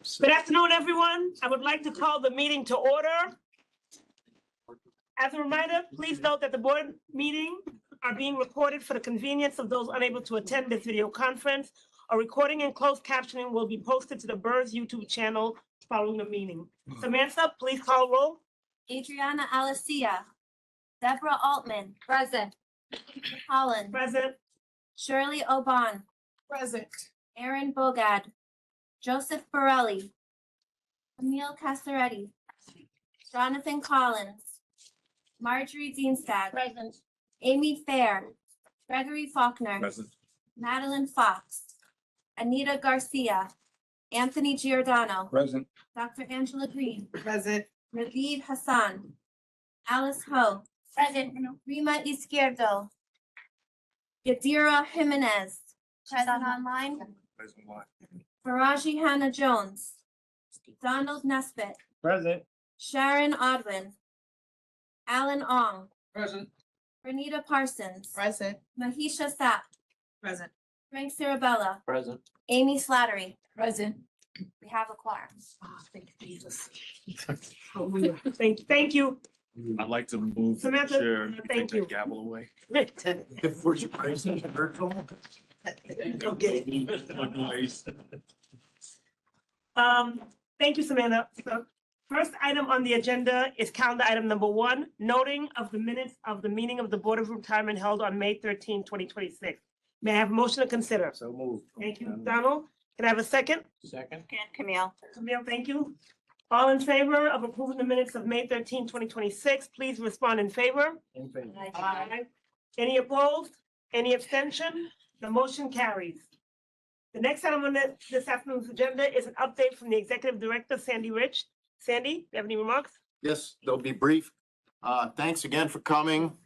Good afternoon, everyone. I would like to call the meeting to order. As a reminder, please note that the board meeting are being recorded for the convenience of those unable to attend this video conference. A recording and closed captioning will be posted to the BERS YouTube channel following the meeting. Samantha, please call roll. Adriana Alicia, Deborah Altman. Present. Holland. Present. Shirley Oban. Present. Aaron Bogad. Joseph Borelli. Camille Casaretti. Jonathan Collins. Marjorie Dienstag. Present. Amy Fair. Gregory Faulkner. Present. Madeline Fox. Anita Garcia. Anthony Giordano. Present. Dr. Angela Green. Present. Naveed Hassan. Alice Ho. Present. Rima Izquierdo. Yadira Jimenez. Present online. Present one. Faraji Hannah Jones. Donald Nesbitt. Present. Sharon Odwin. Alan Ong. Present. Renita Parsons. Present. Mahisha Sapp. Present. Frank Cirabella. Present. Amy Slattery. Present. We have a quorum. Thank you, Jesus. Thank you. I'd like to move the Samantha, chair. thank Take you. that gavel away. Okay. Look nice. Thank you, Samantha. So first item on the agenda is calendar item number 1, noting of the minutes of the meeting of the Board of Retirement held on May 13, 2026. May I have a motion to consider? So moved. Thank you, Donald. Can I have a second? Second. Camille. Camille, thank you. All in favor of approving the minutes of May 13, 2026, please respond in favor. In favor. Aye. Any opposed? Any abstention? The motion carries. The next item on this afternoon's agenda is an update from the Executive Director, Sandy Rich. Sandy, do you have any remarks? Yes, they'll be brief. Thanks again for coming.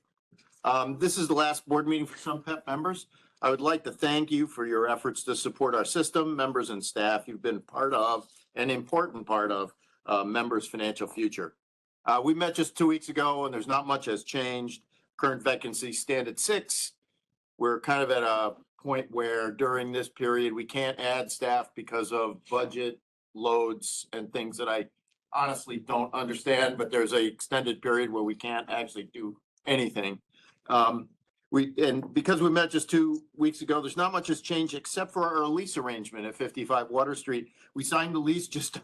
This is the last board meeting for some PEP members. I would like to thank you for your efforts to support our system, members and staff. You've been part of, an important part of, members' financial future. We met just 2 weeks ago and there's not much has changed. Current vacancies stand at 6. We're kind of at a point where during this period, we can't add staff because of budget loads and things that I honestly don't understand, but there's a extended period where we can't actually do anything. Because we met just 2 weeks ago, there's not much has changed except for our lease arrangement at 55 Water Street. We signed the lease just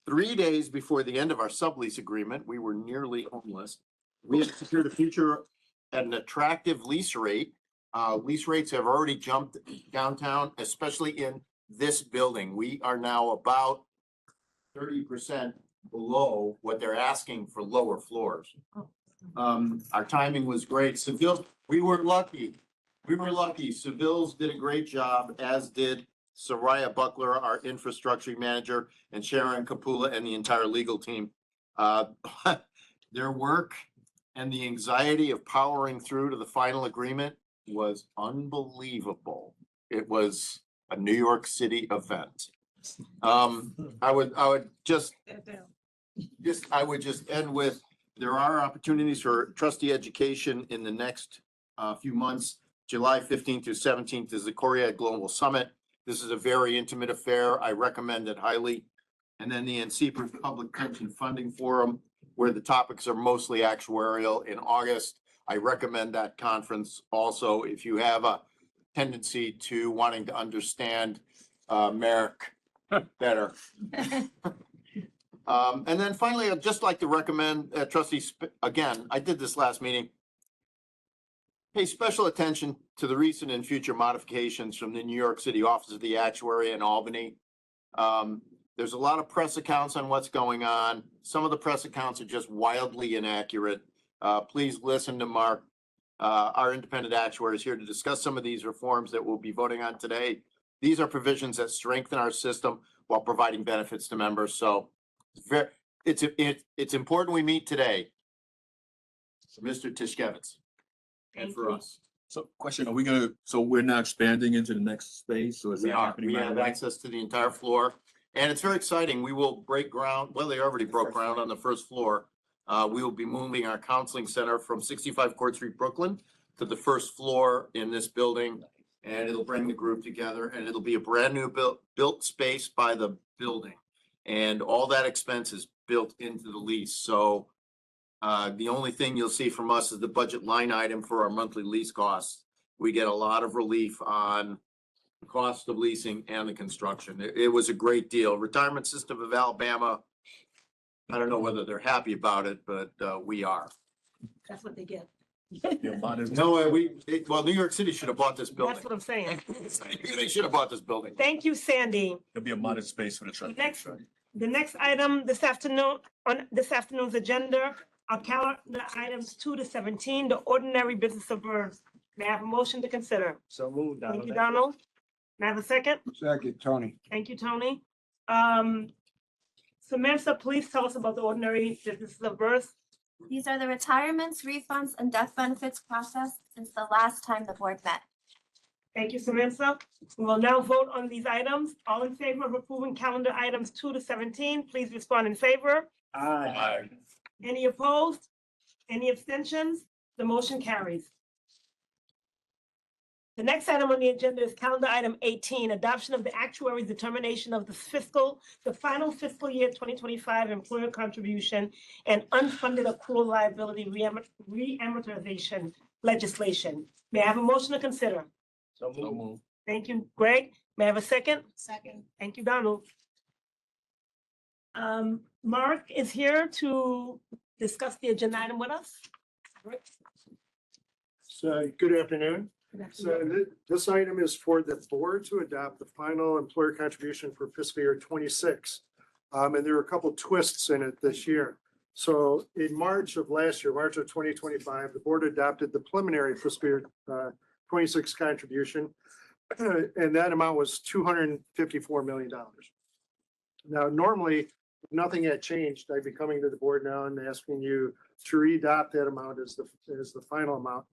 3 days before the end of our sublease agreement. We were nearly homeless. We have secured a future at an attractive lease rate. Lease rates have already jumped downtown, especially in this building. We are now about 30% below what they're asking for lower floors. Our timing was great. Seville, we were lucky. Seville's did a great job, as did Soraya Buckler, our infrastructure manager, and Sharon Kapula and the entire legal team. Their work and the anxiety of powering through to the final agreement was unbelievable. It was a New York City event. I would just end with, there are opportunities for trustee education in the next few months. July 15th through 17th is the Coriad Global Summit. This is a very intimate affair. I recommend it highly. And then the NYCBERS Public Pension Funding Forum, where the topics are mostly actuarial, in August. I recommend that conference also if you have a tendency to wanting to understand Merrick better. And then finally, I'd just like to recommend trustees, again, I did this last meeting, pay special attention to the recent and future modifications from the New York City Office of the Actuary in Albany. There's a lot of press accounts on what's going on. Some of the press accounts are just wildly inaccurate. Please listen to Mark. Our independent actuary is here to discuss some of these reforms that we'll be voting on today. These are provisions that strengthen our system while providing benefits to members. So it's important we meet today. Mr. Tishkevitz. And for us. So question, so we're now expanding into the next space? So is that happening? We right have away? access to the entire floor and it's very exciting. We will break ground. Well, they already broke ground on the first floor. We will be moving our counseling center from 65 Court Street, Brooklyn to the first floor in this building. And it'll bring the group together and it'll be a brand new built space by the building. And all that expense is built into the lease. So the only thing you'll see from us is the budget line item for our monthly lease costs. We get a lot of relief on the cost of leasing and the construction. It was a great deal. Retirement System of Alabama, I don't know whether they're happy about it, but we are. That's what they get. Be a modest- No, well, New York City should have bought this building. That's what I'm saying. They should have bought this building. Thank you, Sandy. There'll be a modest space for the trustees. Next. right? The next item this afternoon, on this afternoon's agenda are calendar items 2 to 17, the ordinary business of BERS. May I have a motion to consider? So moved. Thank you, Donald. May I have a second? Second, Tony. Thank you, Tony. Samantha, please tell us about the ordinary business of BERS. These are the retirements, refunds, and death benefits processed since the last time the board met. Thank you, Samantha. We will now vote on these items. All in favor of approving calendar items 2 to 17, please respond in favor. Aye. Any opposed? Any abstentions? The motion carries. The next item on the agenda is calendar item 18, adoption of the actuary's determination of the final fiscal year 2025 employer contribution and unfunded accrual liability reamortization legislation. May I have a motion to consider? So So moved. move. Thank you, Greg. May I have a second? Second. Thank you, Donald. Mark is here to discuss the agenda item with us. So, good afternoon. So this item is for the board to adopt the final employer contribution for fiscal year 26. And there are a couple twists in it this year. So in March of last year, March of 2025, the board adopted the preliminary fiscal year 26 contribution. And that amount was $254 million. Now, normally, if nothing had changed, I'd be coming to the board now and asking you to re-adopt that amount as the final amount.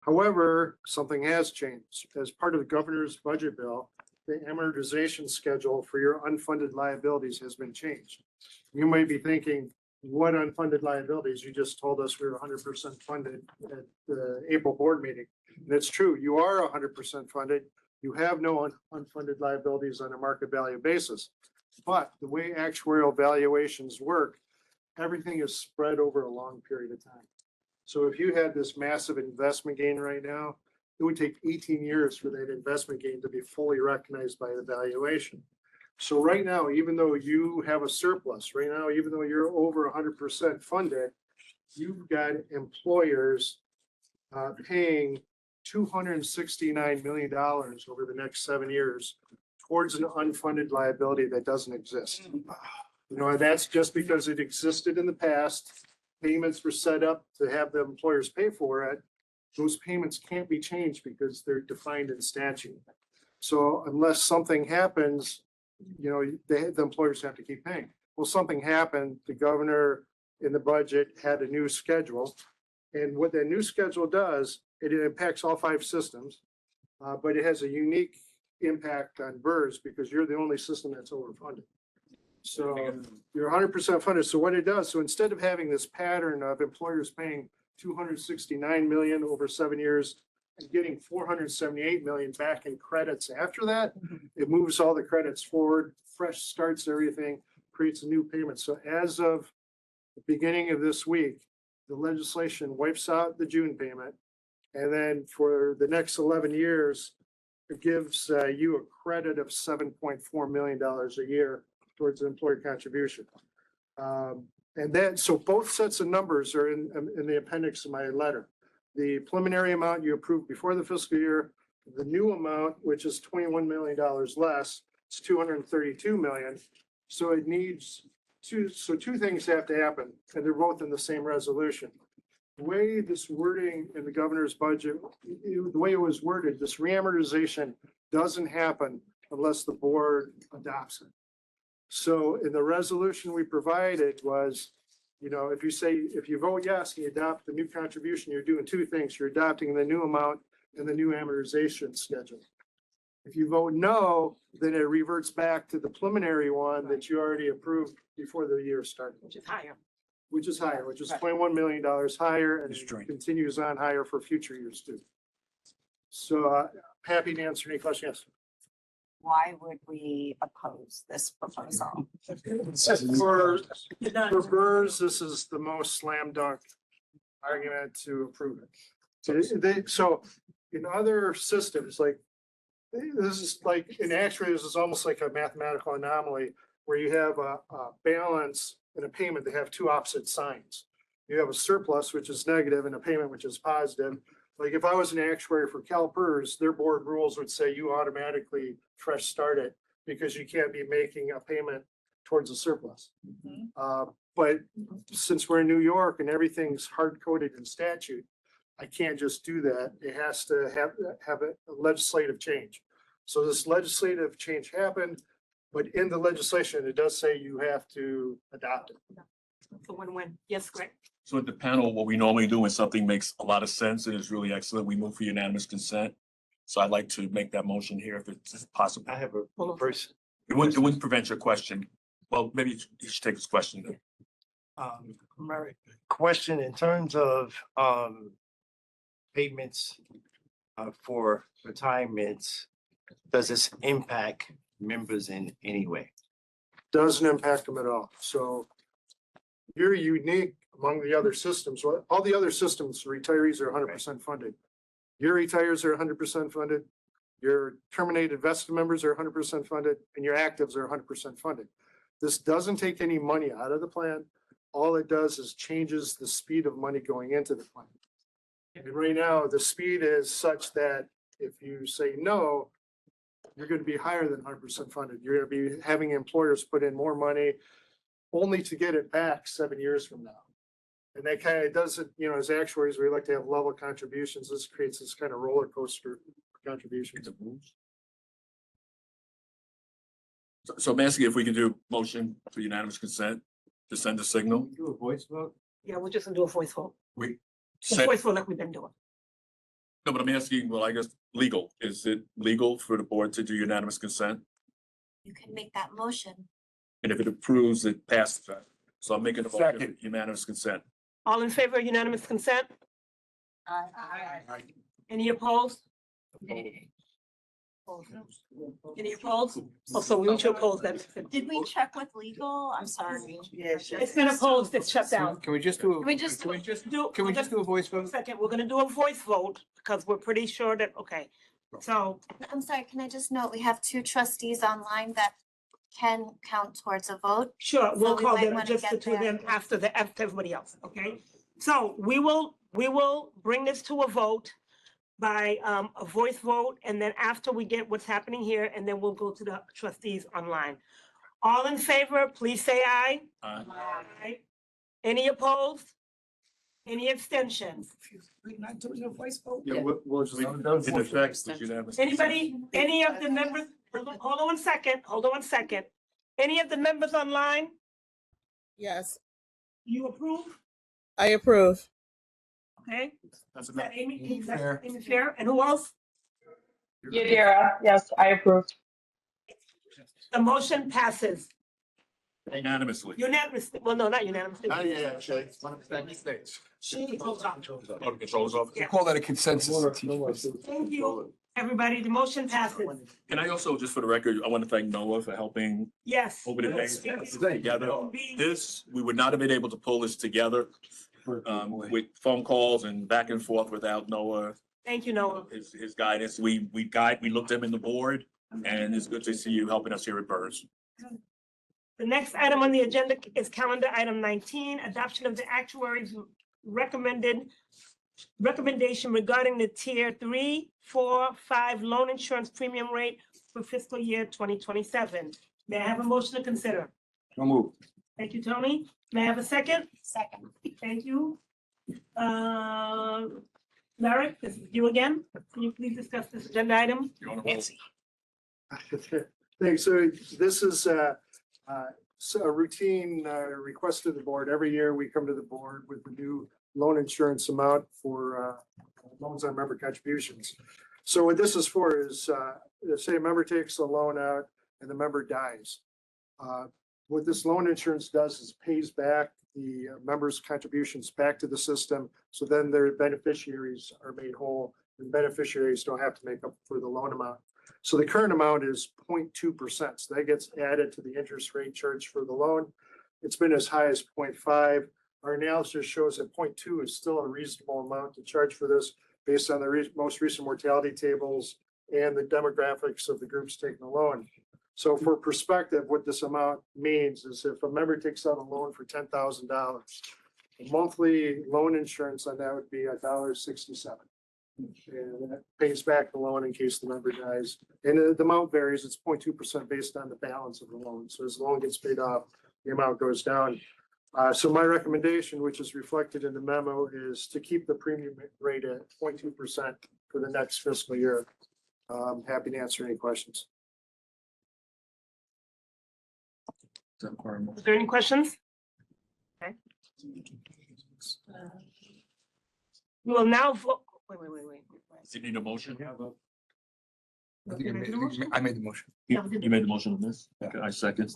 However, something has changed. As part of the governor's budget bill, the amortization schedule for your unfunded liabilities has been changed. You may be thinking, what unfunded liabilities? You just told us we were 100% funded at the April board meeting. And it's true, you are 100% funded. You have no unfunded liabilities on a market value basis. But the way actuarial valuations work, everything is spread over a long period of time. So if you had this massive investment gain right now, it would take 18 years for that investment gain to be fully recognized by the valuation. So right now, even though you have a surplus, right now, even though you're over 100% funded, you've got employers paying $269 million over the next 7 years towards an unfunded liability that doesn't exist. You know, and that's just because it existed in the past. Payments were set up to have the employers pay for it. Those payments can't be changed because they're defined in statute. So unless something happens, you know, the employers have to keep paying. Well, something happened, the governor in the budget had a new schedule. And what that new schedule does, it impacts all 5 systems, but it has a unique impact on BERS because you're the only system that's overfunded. So you're 100% funded. So what it does, so instead of having this pattern of employers paying $269 million over 7 years and getting $478 million back in credits after that, it moves all the credits forward, fresh starts everything, creates a new payment. So as of the beginning of this week, the legislation wipes out the June payment. And then for the next 11 years, it gives you a credit of $7.4 million a year towards an employer contribution. And then, so both sets of numbers are in the appendix of my letter. The preliminary amount you approved before the fiscal year, the new amount, which is $21 million less, it's $232 million. So it needs two things have to happen, and they're both in the same resolution. The way this wording in the governor's budget, the way it was worded, this reamortization doesn't happen unless the board adopts it. So in the resolution we provided was, you know, if you vote yes and you adopt the new contribution, you're doing 2 things. You're adopting the new amount and the new amortization schedule. If you vote no, then it reverts back to the preliminary one that you already approved before the year started. Which is higher. Which is $21 million higher and It's joint. continues on higher for future years too. So happy to answer any questions. why would we oppose this proposal? For BERS, this is the most slam dunk argument to approve it. So in other systems, like, this is like, in actuaries, this is almost like a mathematical anomaly where you have a balance and a payment that have two opposite signs. You have a surplus, which is negative, and a payment, which is positive. Like if I was an actuary for CalPERS, their board rules would say you automatically fresh start it because you can't be making a payment towards a surplus. But since we're in New York and everything's hard coded in statute, I can't just do that. It has to have a legislative change. So this legislative change happened, but in the legislation, it does say you have to adopt it. It's a win-win. Yes, Greg. So at the panel, what we normally do when something makes a lot of sense and is really excellent, we move for unanimous consent. So I'd like to make that motion here if it's possible. I have a person. It wouldn't prevent your question. Well, maybe you should take this question. Mary, question in terms of payments for retirements, does this impact members in any way? Doesn't impact them at all. So you're unique among the other systems. Well, all the other systems, retirees are 100% funded. Your retires are 100% funded. Your terminated vested members are 100% funded, and your actives are 100% funded. This doesn't take any money out of the plan. All it does is changes the speed of money going into the plan. And right now, the speed is such that if you say no, you're going to be higher than 100% funded. You're going to be having employers put in more money only to get it back 7 years from now. And that kind of does it, you know, as actuaries, we like to have level contributions. This creates this kind of roller coaster contributions. So I'm asking if we can do motion for unanimous consent to send a signal. Do a voice vote? Yeah, we're just gonna do a voice vote. We A send, voice vote like we've been doing. no, but I'm asking, well, I guess legal. Is it legal for the board to do unanimous consent? You can make that motion. And if it approves, it passes that. So I'm making a motion Second. for unanimous consent. All in favor of unanimous consent? Any opposed? Any opposed? Oh, so we need to oppose that. Did we check with legal? I'm sorry. It's been opposed, it's shut down. Can we just do? Can we just- Can we just, Do- can we just do a voice vote? Second, we're gonna do a voice vote because we're pretty sure that, okay. So, I'm sorry, can I just note, we have two trustees online that can count towards a vote. sure, So we'll we call might them wanna just the get two of them there. after everybody else, okay? So we will bring this to a vote by a voice vote, and then after we get what's happening here, and then we'll go to the trustees online. All in favor, please say aye. Aye. Any opposed? Any abstentions? Yeah, we'll just. In effect, it's unanimous. Anybody, any of the members, hold on one second. Any of the members online, Yes, you approve? I approve. Okay, That's is that enough. Amy? Is that Amy Fair? And who else? Yadira, yes, I approve. The motion passes Unanimously. unanimously. Well, no, not unanimously. Oh, the controls off. Yeah. Call that a consensus. Thank you, everybody. The motion passes. And I also, just for the record, I want to thank Noah for helping Yes. over the days together. Be- This, we would not have been able to pull this together with phone calls and back and forth without Noah, Thank you, Noah. his guidance. We looked him in the board, and it's good to see you helping us here at BERS. The next item on the agenda is calendar item 19, adoption of the actuary's recommendation regarding the tier 3, 4, 5 loan insurance premium rate for fiscal year 2027. May I have a motion to consider? So move. Thank you, Tony. May I have a second? Second. Thank you. Larry, this is you again. Can you please discuss this agenda item? You wanna hold? Thanks. So this is so a routine request to the board. Every year we come to the board with the new loan insurance amount for loans on member contributions. So what this is for is, say a member takes a loan out and the member dies. What this loan insurance does is pays back the members' contributions back to the system. So then their beneficiaries are made whole and beneficiaries don't have to make up for the loan amount. So the current amount is 0.2%. So that gets added to the interest rate charged for the loan. It's been as high as 0.5. Our analysis shows that 0.2 is still a reasonable amount to charge for this based on the most recent mortality tables and the demographics of the groups taking the loan. So for perspective, what this amount means is if a member takes out a loan for $10,000, the monthly loan insurance on that would be $1.67. And that pays back the loan in case the member dies. And the amount varies. It's 0.2% based on the balance of the loan. So as the loan gets paid off, the amount goes down. So my recommendation, which is reflected in the memo, is to keep the premium rate at 0.2% for the next fiscal year. I'm happy to answer any questions. Is there any questions? Okay. We will now vote. Wait. Does it need a motion? I think I made the motion. You made the motion on this? Okay, I second.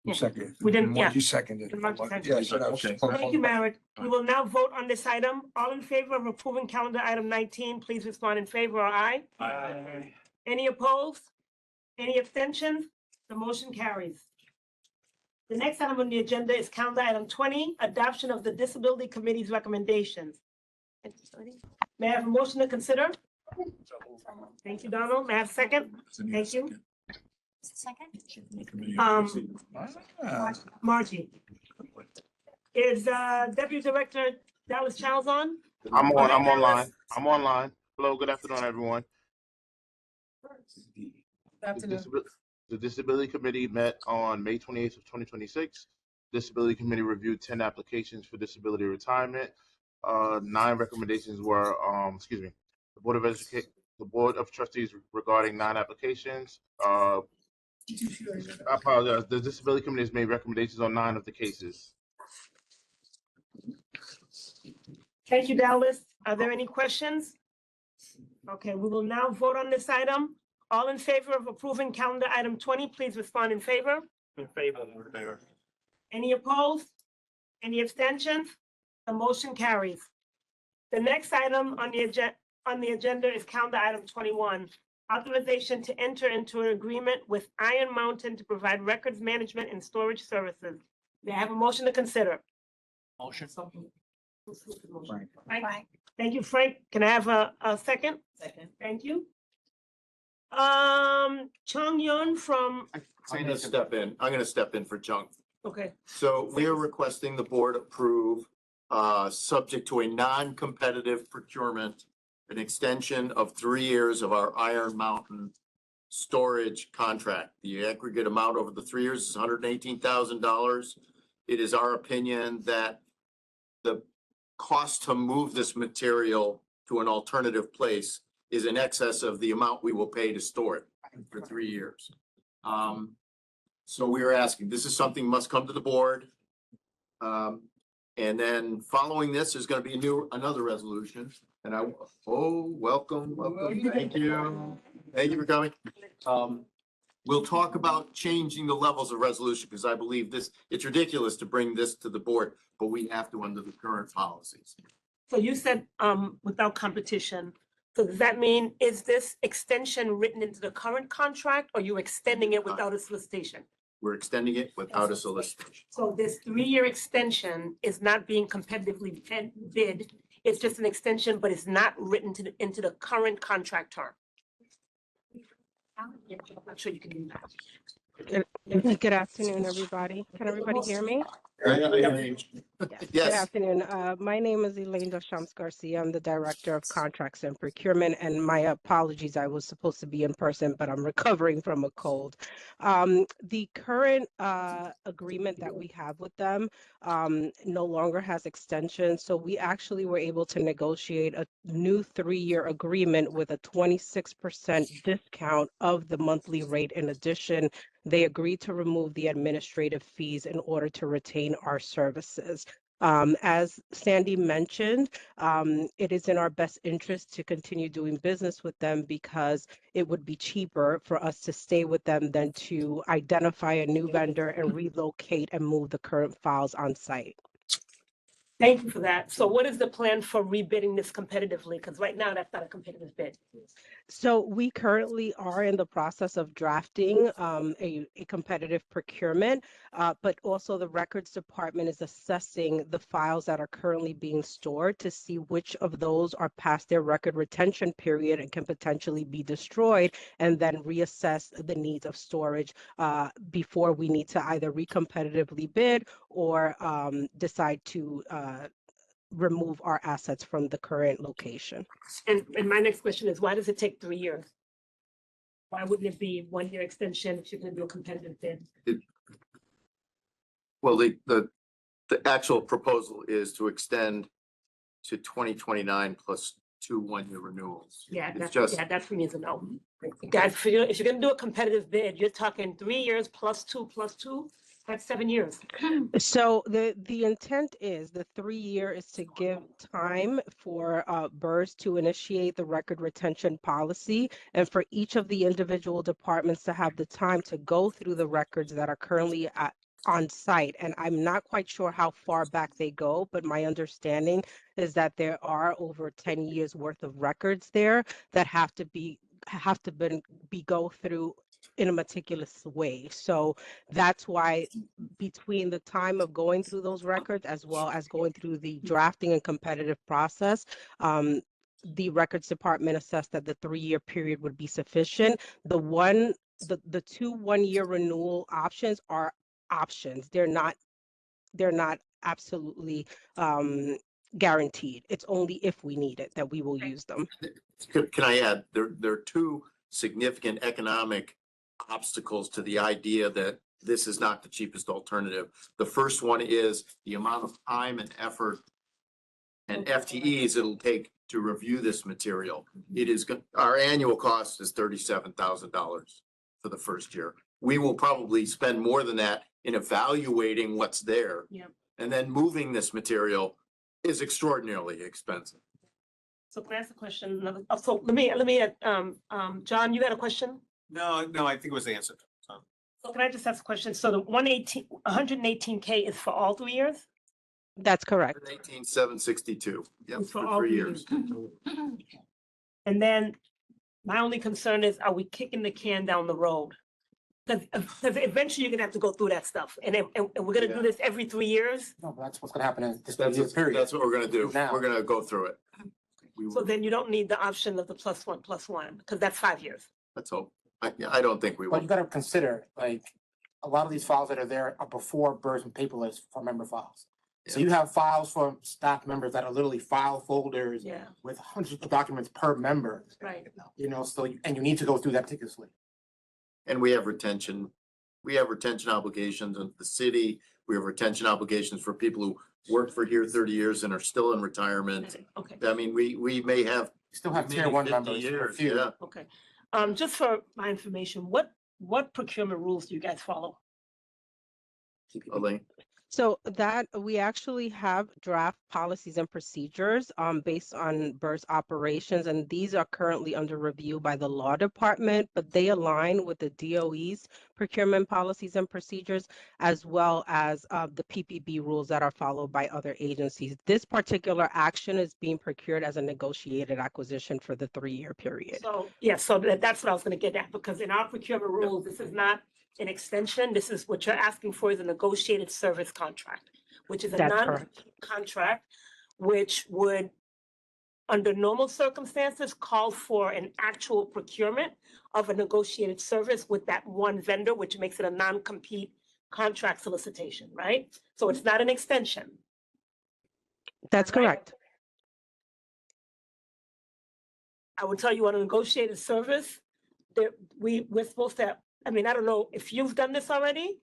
You seconded. We didn't- yeah. You seconded. Margie seconded. Yeah, I said I was- Okay. Thank you, Merritt. We will now vote on this item. All in favor of approving calendar item 19, please respond in favor or aye. Aye. Any opposed? Any abstentions? The motion carries. The next item on the agenda is calendar item 20, adoption of the Disability Committee's recommendations. May I have a motion to consider? Thank you, Donald. May I have a second? Thank you. Second? Margie. Is Deputy Director Dallas Childs on? I'm online. Hello, good afternoon, everyone. The Disability Committee met on May 28th of 2026. Disability Committee reviewed 10 applications for disability retirement. 9 recommendations were, the Board of Trustees regarding 9 applications. I apologize. The Disability Committee has made recommendations on 9 of the cases. Thank you, Dallas. Are there any questions? Okay, we will now vote on this item. All in favor of approving calendar item 20, please respond in favor. In favor. Any opposed? Any abstentions? The motion carries. The next item on the agenda is calendar item 21, authorization to enter into an agreement with Iron Mountain to provide records management and storage services. May I have a motion to consider? Motion. Frank. Thank you, Frank. Can I have a second? Second. Thank you. Chung Yun from, I'm gonna step in. I'm gonna step in for Chung. okay, So we are requesting the board approve, subject to a non-competitive procurement, an extension of 3 years of our Iron Mountain storage contract. The aggregate amount over the 3 years is $118,000. It is our opinion that the cost to move this material to an alternative place is in excess of the amount we will pay to store it for 3 years. So we are asking, this is something must come to the board. And then following this, there's gonna be another resolution. And welcome. Thank you. Thank you for coming. We'll talk about changing the levels of resolution because I believe it's ridiculous to bring this to the board, but we have to under the current policies. so you said, without competition. So does that mean, is this extension written into the current contract or you extending it without a solicitation? We're extending it without a solicitation. So this 3-year extension is not being competitively bid. It's just an extension, but it's not written into the current contract term. I'm sure you can do that. Good afternoon, everybody. Can everybody hear me? Good Yes, afternoon. My name is Elaine Deschamps Garcia. I'm the Director of Contracts and Procurement, and my apologies, I was supposed to be in person, but I'm recovering from a cold. The current agreement that we have with them no longer has extension, so we actually were able to negotiate a new 3-year agreement with a 26% discount of the monthly rate. In addition, they agreed to remove the administrative fees in order to retain our services. As Sandy mentioned, it is in our best interest to continue doing business with them because it would be cheaper for us to stay with them than to identify a new vendor and relocate and move the current files on site. Thank you for that. So what is the plan for rebidding this competitively? Because right now that's not a competitive bid. So we currently are in the process of drafting a competitive procurement, but also the records department is assessing the files that are currently being stored to see which of those are past their record retention period and can potentially be destroyed, and then reassess the needs of storage before we need to either recompetitively bid or decide to remove our assets from the current location. And my next question is, why does it take 3 years? Why wouldn't it be 1 year extension if you're gonna do a competitive bid? Well, the actual proposal is to extend to 2029 plus 2 1-year renewals. Yeah, It's just, that for me is a no. Guys, if you're gonna do a competitive bid, you're talking 3 years plus 2 plus 2, that's 7 years. So the intent is the 3-year is to give time for BERS to initiate the record retention policy, and for each of the individual departments to have the time to go through the records that are currently on site. And I'm not quite sure how far back they go, but my understanding is that there are over 10 years worth of records there that have to be go through in a meticulous way. So that's why between the time of going through those records as well as going through the drafting and competitive process, the records department assessed that the 3-year period would be sufficient. The 2 1-year renewal options are options. They're not absolutely guaranteed. It's only if we need it that we will use them. can I add, there are 2 significant economic obstacles to the idea that this is not the cheapest alternative. The first one is the amount of time and effort and FTEs it'll take to review this material. It is, our annual cost is $37,000 for the first year. We will probably spend more than that in evaluating what's there. Yeah. And then moving this material is extraordinarily expensive. So can I ask a question? So let me, John, you had a question? No, I think it was answered. So can I just ask a question? So the 118K is for all 3 years? That's correct. 118,762. Yep, It's for all 3 years. And then my only concern is, are we kicking the can down the road? Because eventually you're gonna have to go through that stuff, and we're gonna do this every 3 years. No, but that's what's gonna happen in this That's period. what we're gonna do. Now. We're gonna go through it. So then you don't need the option of the +1+1, because that's 5 years. Let's hope. I don't think we But will. you gotta consider, like, a lot of these files that are there are before BERS and paperless for member files. So you have files from staff members that are literally file folders Yeah, with hundreds of documents per member, right. so, and you need to go through that meticulously. And we have retention obligations of the city. We have retention obligations for people who worked for here 30 years and are still in retirement. Okay, I mean, we may have. Still have tier 1 members for a few. Yeah. okay. Just for my information, what procurement rules do you guys follow? Elaine. So that we actually have draft policies and procedures based on BERS operations, and these are currently under review by the law department, but they align with the DOE's procurement policies and procedures, as well as the PPB rules that are followed by other agencies. This particular action is being procured as a negotiated acquisition for the 3-year period. So, yeah, so that's what I was gonna get at, because in our procurement rules, this is not an extension. This is what you're asking for is a negotiated service contract, which is a That's correct. non-contract, which would, under normal circumstances, call for an actual procurement of a negotiated service with that one vendor, which makes it a non-compete contract solicitation, right? So it's not an extension. That's correct. I would tell you on a negotiated service, that we're supposed to, I mean, I don't know if you've done this already.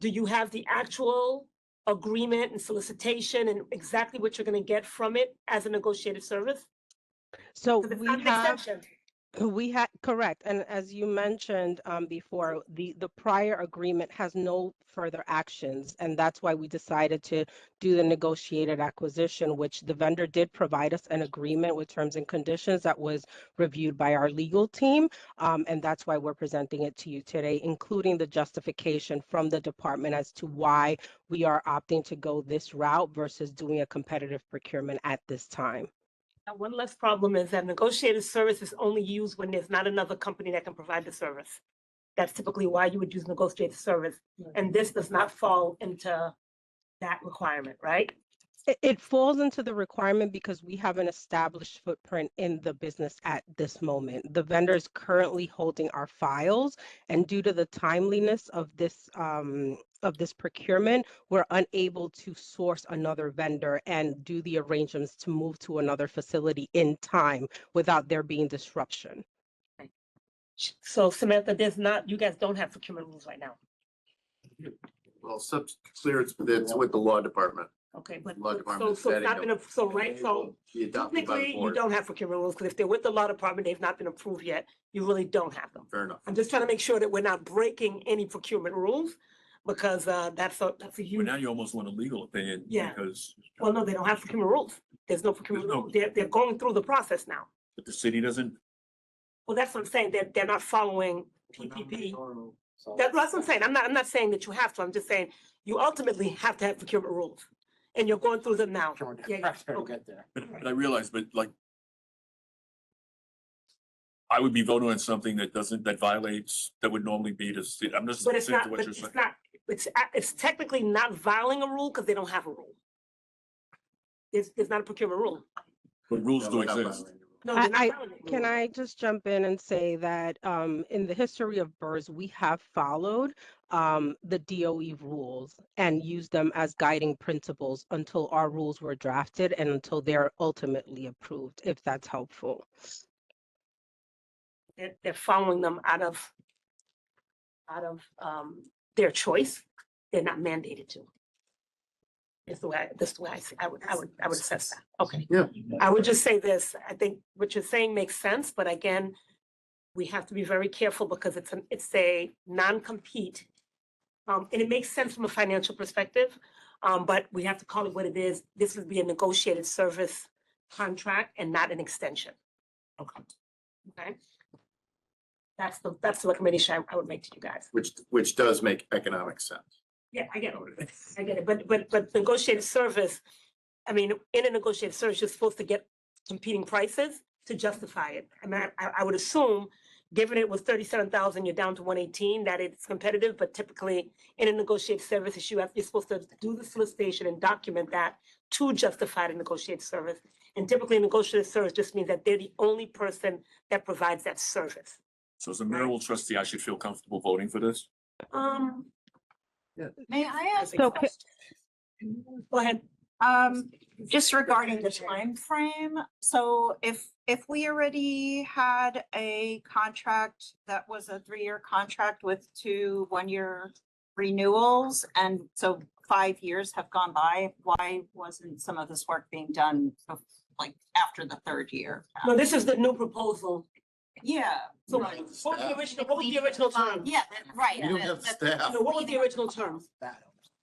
Do you have the actual agreement and solicitation and exactly what you're gonna get from it as a negotiated service? So 'Cause it's we not an have. extension. We had, correct, and as you mentioned before, the prior agreement has no further actions, and that's why we decided to do the negotiated acquisition, which the vendor did provide us an agreement with terms and conditions that was reviewed by our legal team, and that's why we're presenting it to you today, including the justification from the department as to why we are opting to go this route versus doing a competitive procurement at this time. Now, one less problem is that negotiated service is only used when there's not another company that can provide the service. That's typically why you would use negotiated service. And this does not fall into that requirement, right? It falls into the requirement because we have an established footprint in the business at this moment. The vendor is currently holding our files, and due to the timeliness of this procurement, we're unable to source another vendor and do the arrangements to move to another facility in time without there being disruption. So Samantha, you guys don't have procurement rules right now. Well, clearance, it's with the law department. Okay, but Law so department it's not vetting been, them. so Be adopted by the technically you board. don't have procurement rules, because if they're with the law department, they've not been approved yet, you really don't have them. Fair enough. I'm just trying to make sure that we're not breaking any procurement rules, because that's a But huge, now you almost want a legal opinion. Yeah. Because, well, no, they don't have procurement rules. There's no procurement There's no- rules. They're going through the process now. but the city doesn't, Well, that's what I'm saying. They're not following PPP. That's what I'm saying. I'm not saying that you have to. I'm just saying you ultimately have to have procurement rules. And you're going through them now. Yeah, okay. Get there. but I realize, but like, I would be voting on something that violates, that would normally be the city. I'm just But it's listening not, to what but you're it's saying. not, it's technically not violating a rule because they don't have a rule. There's not a procurement rule. But rules do We're not exist. violating the rules. No, they're not violating a Can rule. I just jump in and say that in the history of BERS, we have followed the DOE rules and used them as guiding principles until our rules were drafted and until they're ultimately approved, if that's helpful. They're following them out of their choice. They're not mandated to. That's the way I see, I would assess that. Okay. Yeah. I would just say this, I think what you're saying makes sense, but again, we have to be very careful because it's a non-compete. And it makes sense from a financial perspective, but we have to call it what it is. This would be a negotiated service contract and not an extension. Okay. That's the recommendation I would make to you guys. Which does make economic sense. Yeah, I get it. I get it. But negotiated service, I mean, in a negotiated service, you're supposed to get competing prices to justify it. I mean, I would assume, given it was 37,000, you're down to 118, that it's competitive, but typically in a negotiated service, you're supposed to do the solicitation and document that to justify the negotiated service. And typically negotiated service just means that they're the only person that provides that service. So as a minimal trustee, I should feel comfortable voting for this? May I ask a So question? Go ahead. Just regarding the time frame. So if we already had a contract that was a 3-year contract with 2 1-year renewals, and so 5 years have gone by, why wasn't some of this work being done like after the 3rd year? No, this is the new proposal. Yeah. So right. what was the original term? Yeah, right. You don't have staff. So what was the original term?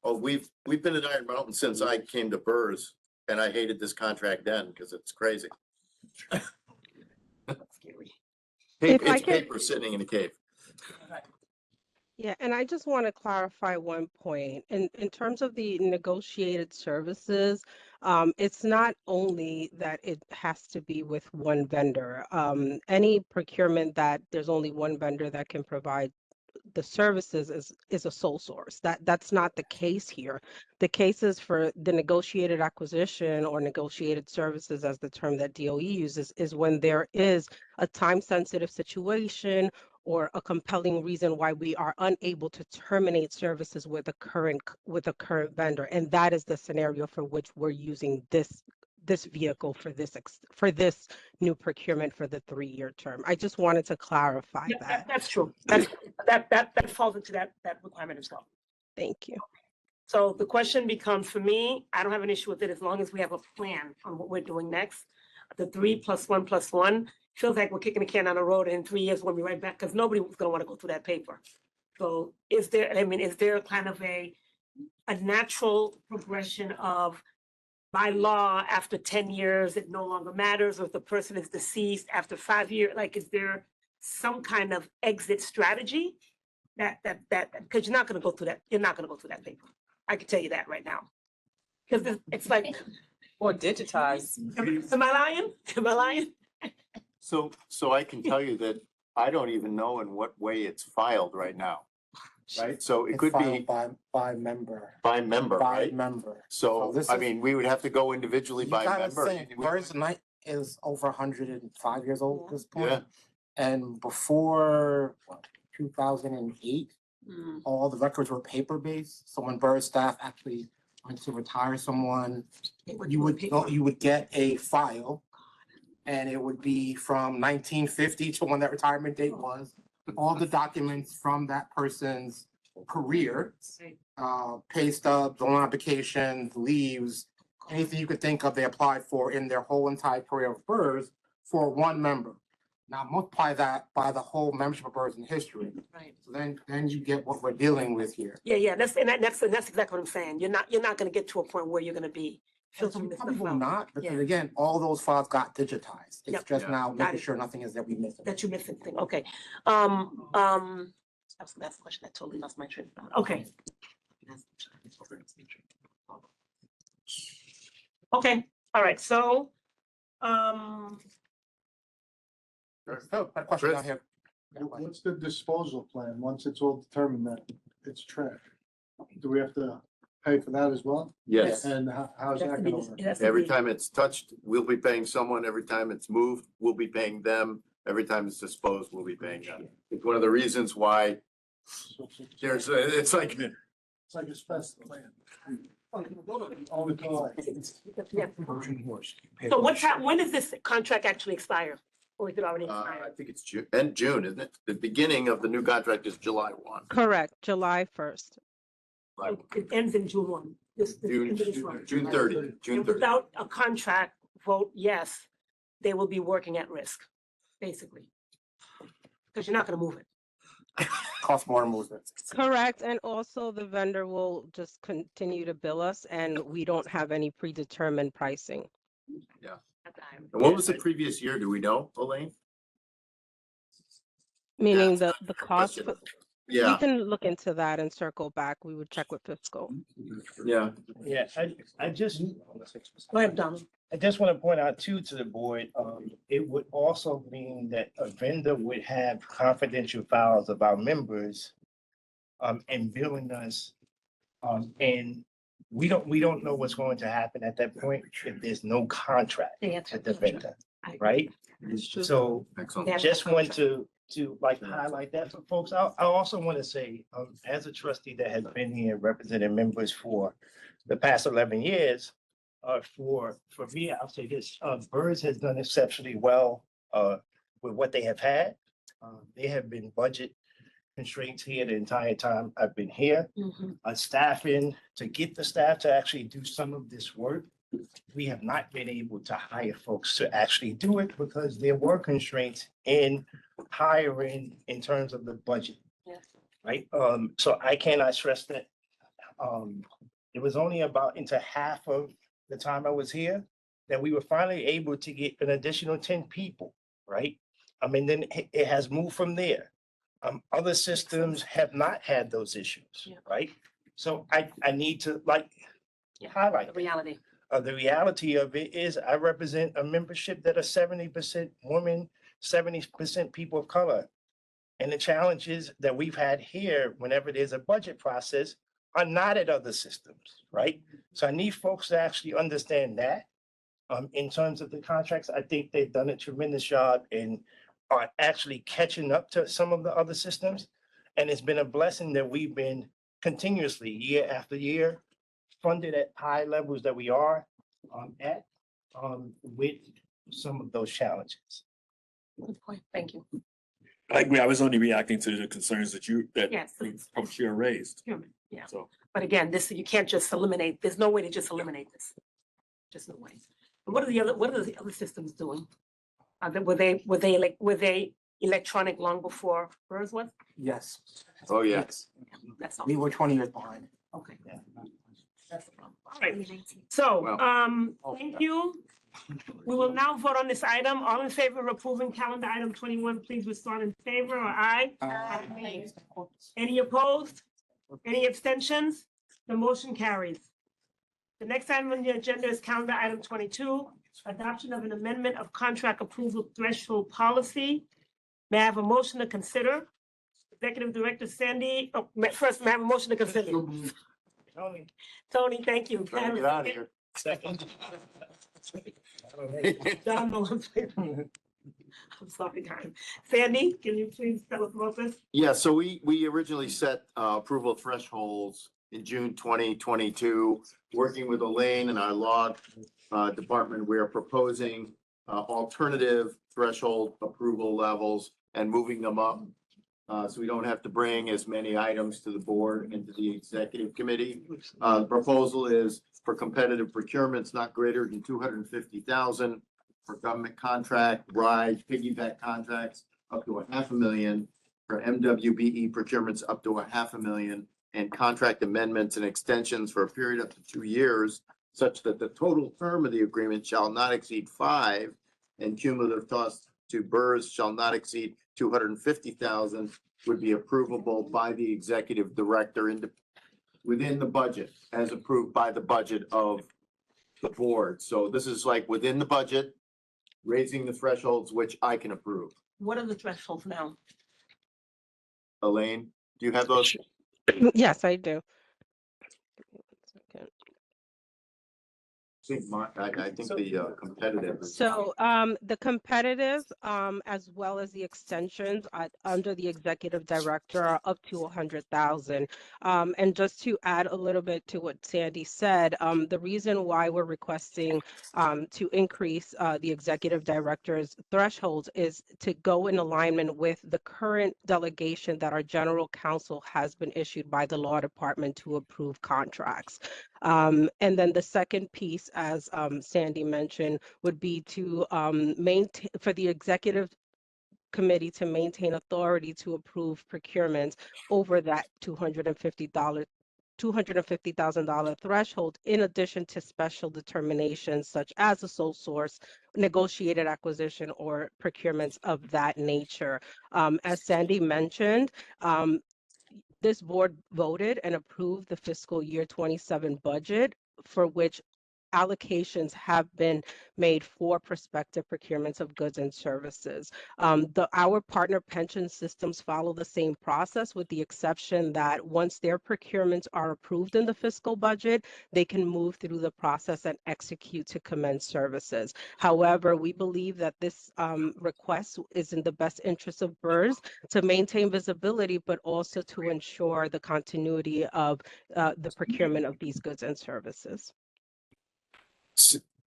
Oh, we've been in Iron Mountain since I came to BERS, and I hated this contract then because it's crazy. Scary. If I It's can- paper sitting in a cave. Yeah, and I just want to clarify one point. In terms of the negotiated services, it's not only that it has to be with one vendor. Any procurement that there's only one vendor that can provide the services is a sole source. That's not the case here. The case is for the negotiated acquisition or negotiated services, as the term that DOE uses, is when there is a time-sensitive situation or a compelling reason why we are unable to terminate services with a current vendor, and that is the scenario for which we're using this vehicle for this new procurement for the 3-year term. I just wanted to clarify Yeah, that. that's true. That falls into that requirement as well. Thank you. So the question becomes, for me, I don't have an issue with it as long as we have a plan on what we're doing next. the 3+1+1, feels like we're kicking the can down the road, and in 3 years we'll be right back, because nobody was gonna want to go through that paper. So is there, I mean, is there kind of a natural progression of, by law, after 10 years, it no longer matters, or if the person is deceased after 5 years, like, is there some kind of exit strategy? Because you're not gonna go through that, you're not gonna go through that paper. I can tell you that right now. Because it's like, Or digitize. am I lying? Am I lying? So I can tell you that I don't even know in what way it's filed right now. Right? So it It's could filed be by member. by member, By right? member. So, this I is- mean, we would have to go individually You by gotta member. think, Birds Night is over 105 years old at this point. Yeah, And before 2008, Mm. all the records were paper-based. So when Bird staff actually went to retire someone, you would get a file. And it would be from 1950 to when that retirement date was. All the documents from that person's career, pay stubs, loan applications, leaves, anything you could think of, they applied for in their whole entire career of BERS for one member. Now multiply that by the whole membership of BERS in history. Right. So then you get what we're dealing with here. Yeah, that's exactly what I'm saying. You're not gonna get to a point where you're gonna be filtering this Some stuff people out. not, because Yeah. again, all those files got digitized. It's Yep. just Yeah. now Got making it. sure nothing is that we missing. That you're missing thing, okay. That's the last question, I totally lost my train of thought, okay. Okay, all right, so, Oh, a question down here. What's the disposal plan, once it's all determined that it's trash? Do we have to pay for that as well? yes. And how's it has that to be gonna dis- work? it has to Every be- time it's touched, we'll be paying someone. Every time it's moved, we'll be paying them. Every time it's disposed, we'll be paying them. It's one of the reasons why there's, it's like, It's like a special plan. All the time. Yeah. So when does this contract actually expire? Or is it already I expired? think it's June, isn't it? The beginning of the new contract is July 1. Correct, July 1st. Right. It ends in June 1. This end of this month. June 30, June And 30. without a contract vote, yes, they will be working at risk, basically. Because you're not gonna move it. Cost more to move it. Correct, and also the vendor will just continue to bill us and we don't have any predetermined pricing. at the time. And what was the previous year? Do we know, Elaine? Meaning Yeah. the cost, Question. we Yeah, can look into that and circle back. We would check with fiscal. yeah. Yeah, I just, Go ahead, Donald. I just want to point out too to the board, it would also mean that a vendor would have confidential files of our members and billing us. And we don't know what's going to happen at that point if there's no contract They have to with the have a contract. vendor, right? So Excellent. They have just a want contract. to like highlight that for folks. I also want to say, as a trustee that has been here representing members for the past 11 years, for me, I'll say this, BERS has done exceptionally well with what they have had. They have been budget constraints here the entire time I've been here. Mhm. Staffing, to get the staff to actually do some of this work, we have not been able to hire folks to actually do it because there were constraints in hiring in terms of the budget. Yes. Right? So I cannot stress that. It was only about into half of the time I was here that we were finally able to get an additional 10 people, right? And then it has moved from there. Other systems have not had those issues, Yeah. right? So I need to highlight The that. reality. The reality of it is I represent a membership that are 70% women, 70% people of color. And the challenges that we've had here, whenever there's a budget process, are not at other systems, right? So I need folks to actually understand that. In terms of the contracts, I think they've done a tremendous job and are actually catching up to some of the other systems. And it's been a blessing that we've been continuously, year after year, funded at high levels that we are at with some of those challenges. Good point. Thank you. I agree. I was only reacting to the concerns that Yes. from Chair raised. Human, yeah. So, But again, you can't just eliminate, there's no way to just eliminate this. Just no way. What are the other systems doing? Were they electronic long before BERS was? Yes. Oh, yeah. Yes. That's all. We were 20 years behind. Okay. That's the problem. All right. So, Wow. thank you. We will now vote on this item. All in favor of approving calendar item 21, please respond in favor or aye. Aye. Any opposed? Any abstentions? The motion carries. The next item on the agenda is calendar item 22, adoption of an amendment of contract approval threshold policy. May I have a motion to consider? Executive Director Sandy, first, may I have a motion to consider? Tony, thank you. Trying to get out of here. Don, no, I'm sorry, Don. Sandy, can you please tell us about this? Yeah, so we originally set approval thresholds in June 2022. Working with Elaine and our law department, we are proposing alternative threshold approval levels and moving them up. So we don't have to bring as many items to the board and to the executive committee. The proposal is for competitive procurements not greater than 250,000, for government contract, ride, piggyback contracts up to $500,000, for MWBE procurements up to $500,000, and contract amendments and extensions for a period up to 2 years, such that the total term of the agreement shall not exceed 5, and cumulative cost to BERS shall not exceed 250,000, would be approvable by the executive director within the budget, as approved by the budget of the board. So this is like within the budget, raising the thresholds, which I can approve. What are the thresholds now? Elaine, do you have those? Yes, I do. Give me 1 second. I think the competitive. So the competitive as well as the extensions under the executive director are up to 100,000. And just to add a little bit to what Sandy said, the reason why we're requesting to increase the executive director's thresholds is to go in alignment with the current delegation that our general counsel has been issued by the law department to approve contracts. And then the second piece, as Sandy mentioned, would be to maintain for the executive committee to maintain authority to approve procurements over that $250,000 threshold, in addition to special determinations such as a sole source, negotiated acquisition, or procurements of that nature. As Sandy mentioned, this board voted and approved the fiscal year 27 budget, for which allocations have been made for prospective procurements of goods and services. Our partner pension systems follow the same process, with the exception that once their procurements are approved in the fiscal budget, they can move through the process and execute to commence services. However, we believe that this request is in the best interest of BERS to maintain visibility, but also to ensure the continuity of the procurement of these goods and services.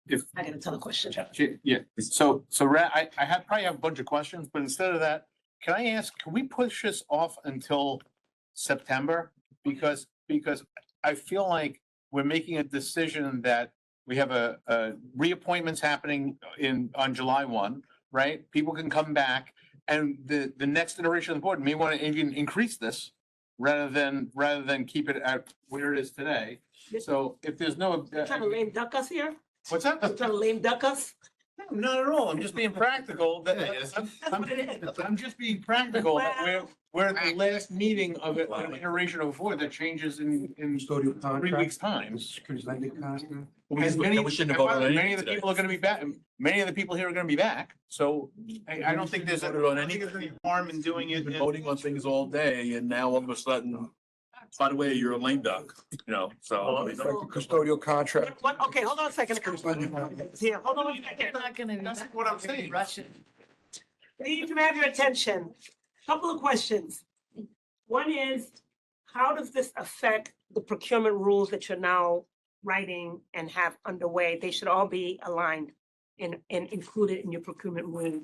If, I got a ton of questions. yeah, so I probably have a bunch of questions, but instead of that, can I ask, can we push this off until September? Because I feel like we're making a decision that we have a reappointments happening on July 1, right? People can come back, and the next iteration of the board may want to even increase this rather than keep it at where it is today. So if there's no. You're trying to lame duck us here? What's that? You're trying to lame duck us? Not at all. I'm just being practical. That's what it is. I'm just being practical. That Well- we're at the last meeting of an iteration of a board that changes in 3 weeks' time. And We shouldn't have voted on anything many of the today. people are gonna be back. Many of the people here are gonna be back. So I don't think there's Voted on I don't think there's any harm in doing We've it. been voting on things all day, and now all of a sudden, by the way, you're a lame duck, so. Custodial contract. What, okay, hold on a second. Here, hold on a second. That's what I'm saying. You can have your attention. Couple of questions. One is, how does this affect the procurement rules that you're now writing and have underway? They should all be aligned and included in your procurement rule.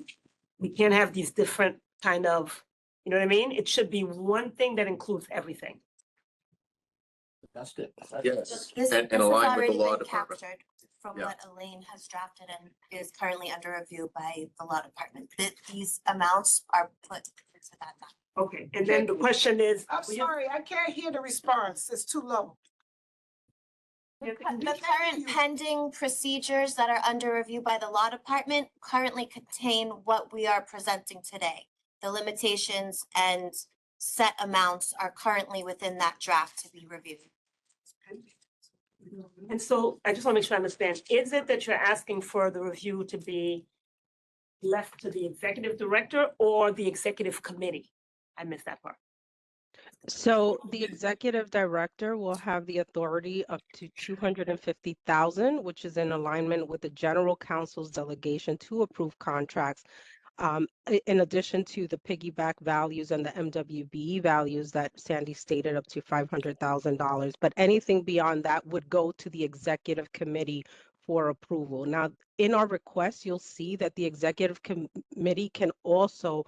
We can't have these different kind of, you know what I mean? It should be one thing that includes everything. That's it. Yes, This and has align with the already law been department. captured. from Yeah. what Elaine has drafted and is currently under review by the law department. These amounts are put into that document. Okay, and then the question is. I'm sorry, I can't hear the response. It's too low. The current pending procedures that are under review by the law department currently contain what we are presenting today. The limitations and set amounts are currently within that draft to be reviewed. And so I just want to make sure I understand, is it that you're asking for the review to be left to the executive director or the executive committee? I missed that part. So the executive director will have the authority up to 250,000, which is in alignment with the general counsel's delegation to approve contracts. In addition to the piggyback values and the MWBE values that Sandy stated, up to $500,000, but anything beyond that would go to the executive committee for approval. Now, in our request, you'll see that the executive committee can also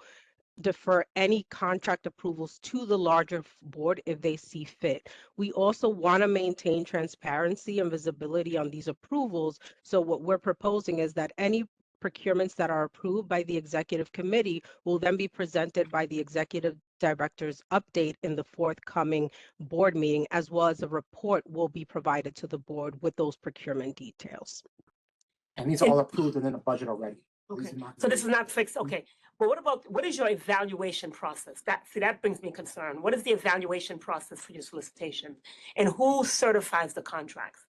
defer any contract approvals to the larger board if they see fit. We also want to maintain transparency and visibility on these approvals. So what we're proposing is that any procurements that are approved by the executive committee will then be presented by the executive director's update in the forthcoming board meeting, as well as a report will be provided to the board with those procurement details. And these are all approved within the budget already. Okay, so this is not fixed, okay. But what is your evaluation process? That brings me concern. What is the evaluation process for your solicitation? And who certifies the contracts?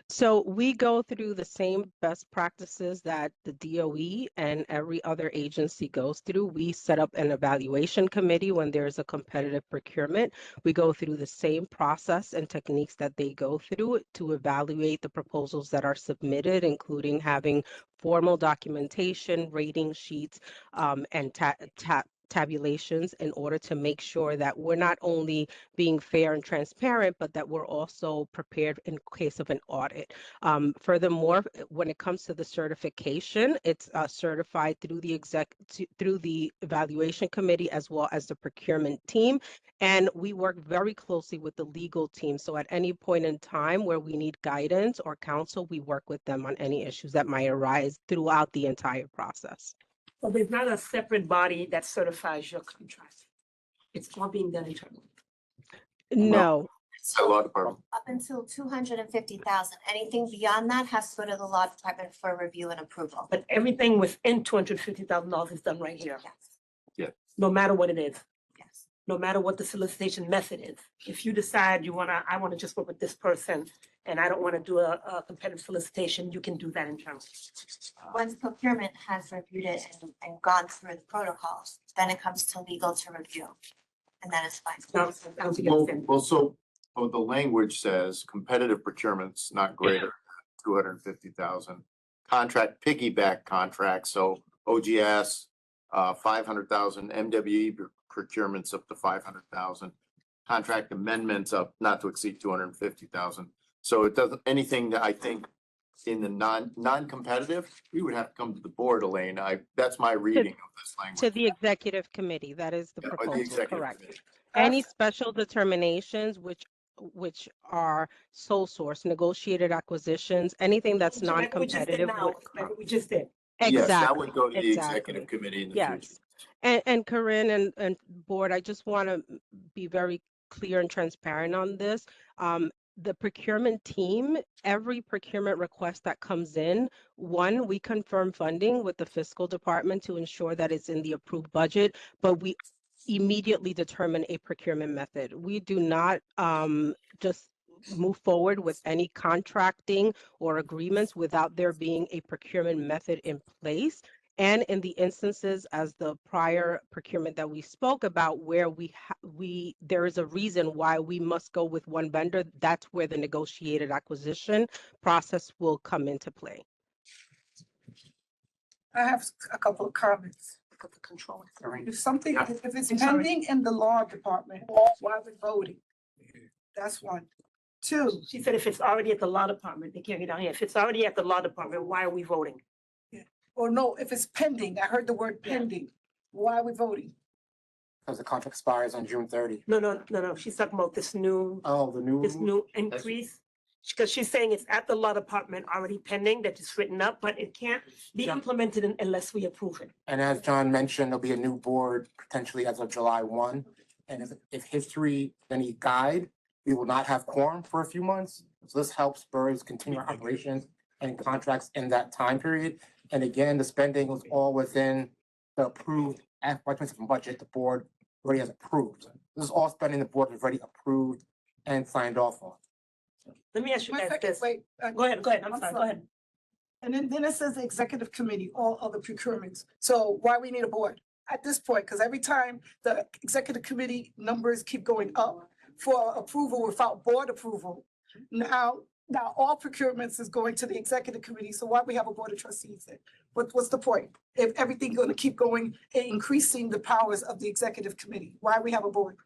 So we go through the same best practices that the DOE and every other agency goes through. We set up an evaluation committee when there's a competitive procurement. We go through the same process and techniques that they go through to evaluate the proposals that are submitted, including having formal documentation, rating sheets, and tabulations in order to make sure that we're not only being fair and transparent, but that we're also prepared in case of an audit. Furthermore, when it comes to the certification, it's certified through the evaluation committee as well as the procurement team. And we work very closely with the legal team. So at any point in time where we need guidance or counsel, we work with them on any issues that might arise throughout the entire process. So there's not a separate body that certifies your contract. It's all being done internally. No. It's a law department. Up until 250,000, anything beyond that has to go to the law department for review and approval. But everything within $250,000 is done right here. Yes. Yeah. No matter what it is. Yes. No matter what the solicitation method is. If you decide I want to just work with this person and I don't want to do a competitive solicitation, you can do that internally. Once procurement has reviewed it and gone through the protocols, then it comes to legal to review. And that is fine. No, I don't think it's in. Well, so the language says competitive procurements not greater than 250,000. Contract piggyback contracts, so OGS, 500,000, MWE procurements up to 500,000. Contract amendments up not to exceed 250,000. So it doesn't, anything that I think in the non-competitive, we would have to come to the board, Elaine. That's my reading of this language. To the executive committee, that is the Yeah, or the proposal, executive correct. committee. Any special determinations which are sole source, negotiated acquisitions, anything that's Like we just did non-competitive now, would come. like we just did. Yes, that Exactly, would go to the exactly. executive committee in the Yes. future. And Corinne and board, I just want to be very clear and transparent on this. The procurement team, every procurement request that comes in, one, we confirm funding with the fiscal department to ensure that it's in the approved budget, but we immediately determine a procurement method. We do not just move forward with any contracting or agreements without there being a procurement method in place. And in the instances as the prior procurement that we spoke about, where there is a reason why we must go with one vendor, that's where the negotiated acquisition process will come into play. I have a couple of comments. Control. If something, Yeah. if it's I'm sorry. pending in the law department, why are we voting? That's one. Two, She said if it's already at the law department, they can't get down here. If it's already at the law department, why are we voting? or no, if it's pending, I heard the word Yeah. pending, why are we voting? Because the contract expires on June 30. No. She's talking about this new Oh, the new. increase. because she's saying it's at the law department already pending, that it's written up, but it can't be Yeah. implemented unless we approve it. And as John mentioned, there'll be a new board potentially as of July 1. And if history any guide, we will not have quorum for a few months. So this helps boroughs continue our operations and contracts in that time period. And again, the spending was all within the approved FY 27 budget the board already has approved. This is all spending the board has already approved and signed off on. Let me ask you One guys second, this. wait. Go ahead, I'm I'm sorry, go sorry. ahead. And then it says the executive committee, all other procurements. So why we need a board at this point? Because every time the executive committee numbers keep going up for approval without board approval. Now all procurements is going to the executive committee. So why we have a board of trustees then? What's the point? If everything's gonna keep going and increasing the powers of the executive committee, why we have a board?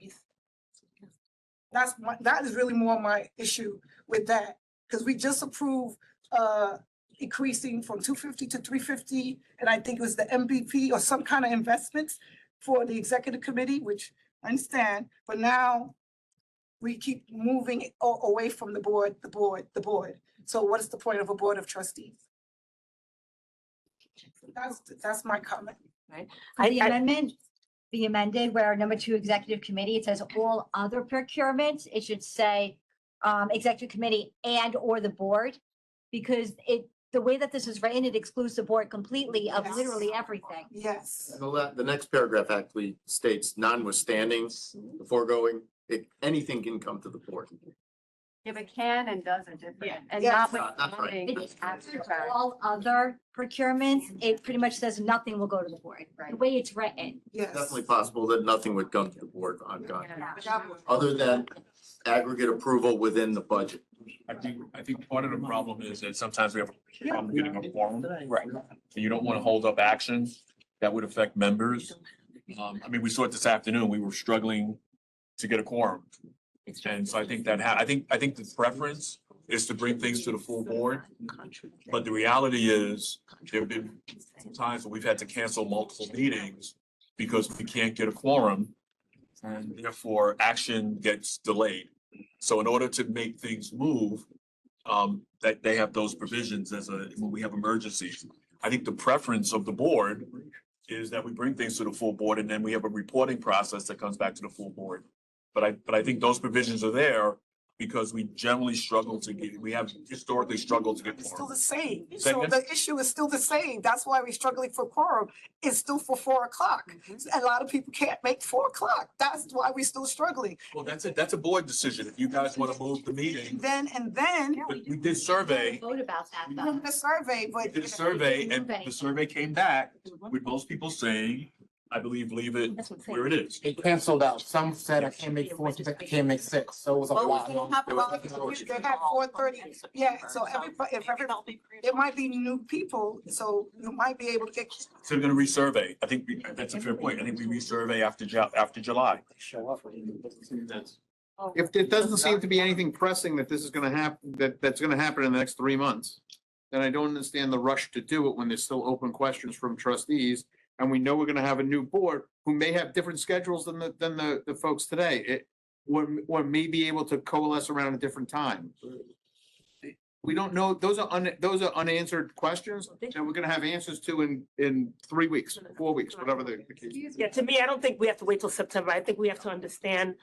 That is really more my issue with that, because we just approved increasing from 250 to 350, and I think it was the MVP or some kind of investments for the executive committee, which I understand, but now we keep moving away from the board. So what is the point of a board of trustees? That's my comment. Right. The amendment be amended where number 2 executive committee, it says all other procurements, it should say executive committee and or the board. Because the way that this is written, it excludes the board completely of literally everything. Yes. And the next paragraph actually states, notwithstanding the foregoing, anything can come to the board. If it can and does are different. And Yes. That's right. It's all other procurements, it pretty much says nothing will go to the board, the way it's written. Yes. Definitely possible that nothing would come to the board on God, other than aggregate approval within the budget. I think part of the problem is that sometimes we have a problem getting a quorum. Right. You don't want to hold up action that would affect members. I mean, we saw it this afternoon, we were struggling to get a quorum. And so I think I think the preference is to bring things to the full board. But the reality is, there have been times where we've had to cancel multiple meetings because we can't get a quorum. And therefore, action gets delayed. So in order to make things move, that they have those provisions when we have emergencies. I think the preference of the board is that we bring things to the full board and then we have a reporting process that comes back to the full board. But I think those provisions are there because we generally we have historically struggled to get It's still quorum. the same. Say So again? the issue is still the same. That's why we're struggling for quorum. It's still for 4 o'clock. A lot of people can't make 4 o'clock. That's why we're still struggling. Well, that's a board decision. If you guys want to move the meeting, And then but we did survey. Vote about that we though. did the survey, but Did a survey and the survey came back with most people saying, I believe, leave it where it is. It canceled out. Some said I can't make 4, some said I can't make 6. So it was a lot. They had 4:30. Yeah, so everybody, it might be new people, so you might be able to get. So we're gonna resurvey. I think that's a fair point. I think we resurvey after July. Show up. If it doesn't seem to be anything pressing that this is gonna happen, that's gonna happen in the next 3 months, then I don't understand the rush to do it when there's still open questions from trustees. And we know we're gonna have a new board who may have different schedules than the folks today. Or may be able to coalesce around a different time. We don't know. Those are unanswered questions that we're gonna have answers to in 3 weeks, 4 weeks, whatever the case is. Yeah, to me, I don't think we have to wait till September. I think we have to understand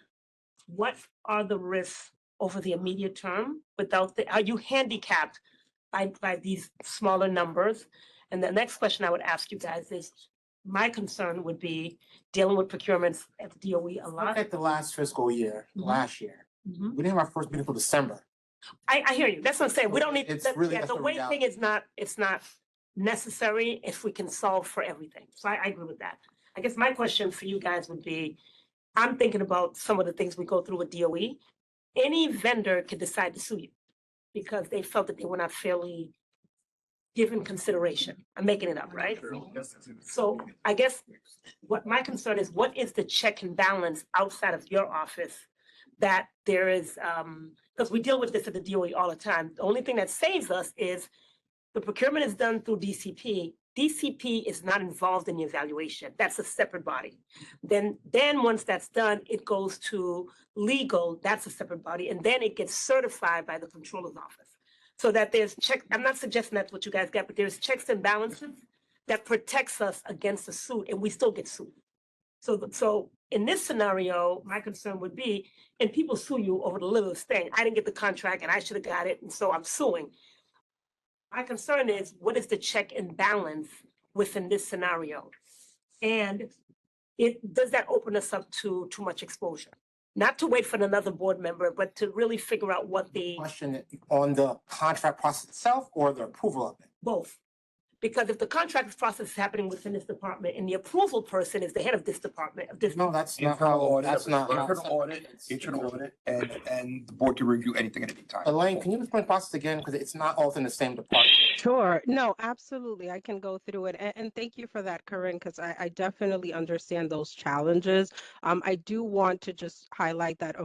what are the risks over the immediate term are you handicapped by these smaller numbers? And the next question I would ask you guys is, my concern would be dealing with procurements at the DOE a lot. Look at the last fiscal year, last year. We didn't have our first meeting until December. I hear you. That's what I'm saying. We don't need, It's really- that's the the wait thing reality. it's not necessary if we can solve for everything. So I agree with that. I guess my question for you guys would be, I'm thinking about some of the things we go through with DOE. Any vendor could decide to sue you because they felt that they were not fairly given consideration. I'm making it up, right? So I guess what my concern is, what is the check and balance outside of your office that there is, because we deal with this at the DOE all the time. The only thing that saves us is the procurement is done through DCP, DCP is not involved in the evaluation. That's a separate body. Then once that's done, it goes to legal, that's a separate body, and then it gets certified by the controller's office. So that there's I'm not suggesting that's what you guys get, but there's checks and balances that protects us against a suit, and we still get sued. So in this scenario, my concern would be, and people sue you over the littlest thing. I didn't get the contract and I should have got it, and so I'm suing. My concern is, what is the check and balance within this scenario? And does that open us up to too much exposure? Not to wait for another board member, but to really figure out what the. Question on the contract process itself or the approval of it? Both. Because if the contract process is happening within this department and the approval person is the head of this department, of this. No, that's not Internal how, audit, that's not. how- internal audit, and the board can review anything at any time. Elaine, can you explain the process again? Because it's not all in the same department. Sure. No, absolutely. I can go through it. And thank you for that, Corinne, because I definitely understand those challenges. I do want to just highlight that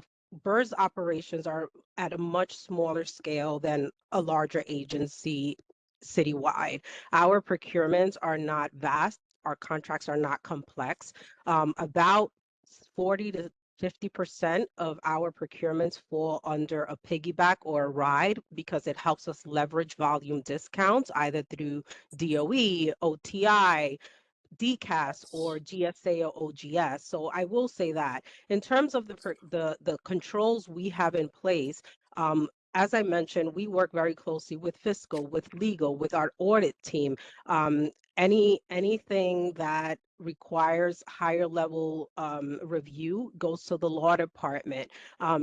BERS operations are at a much smaller scale than a larger agency citywide. Our procurements are not vast. Our contracts are not complex. About 40 to 50% of our procurements fall under a piggyback or a ride because it helps us leverage volume discounts either through DOE, OTI, DCAS, or GSA or OGS. So I will say that in terms of the controls we have in place, as I mentioned, we work very closely with fiscal, with legal, with our audit team. Anything that requires higher level review goes to the law department.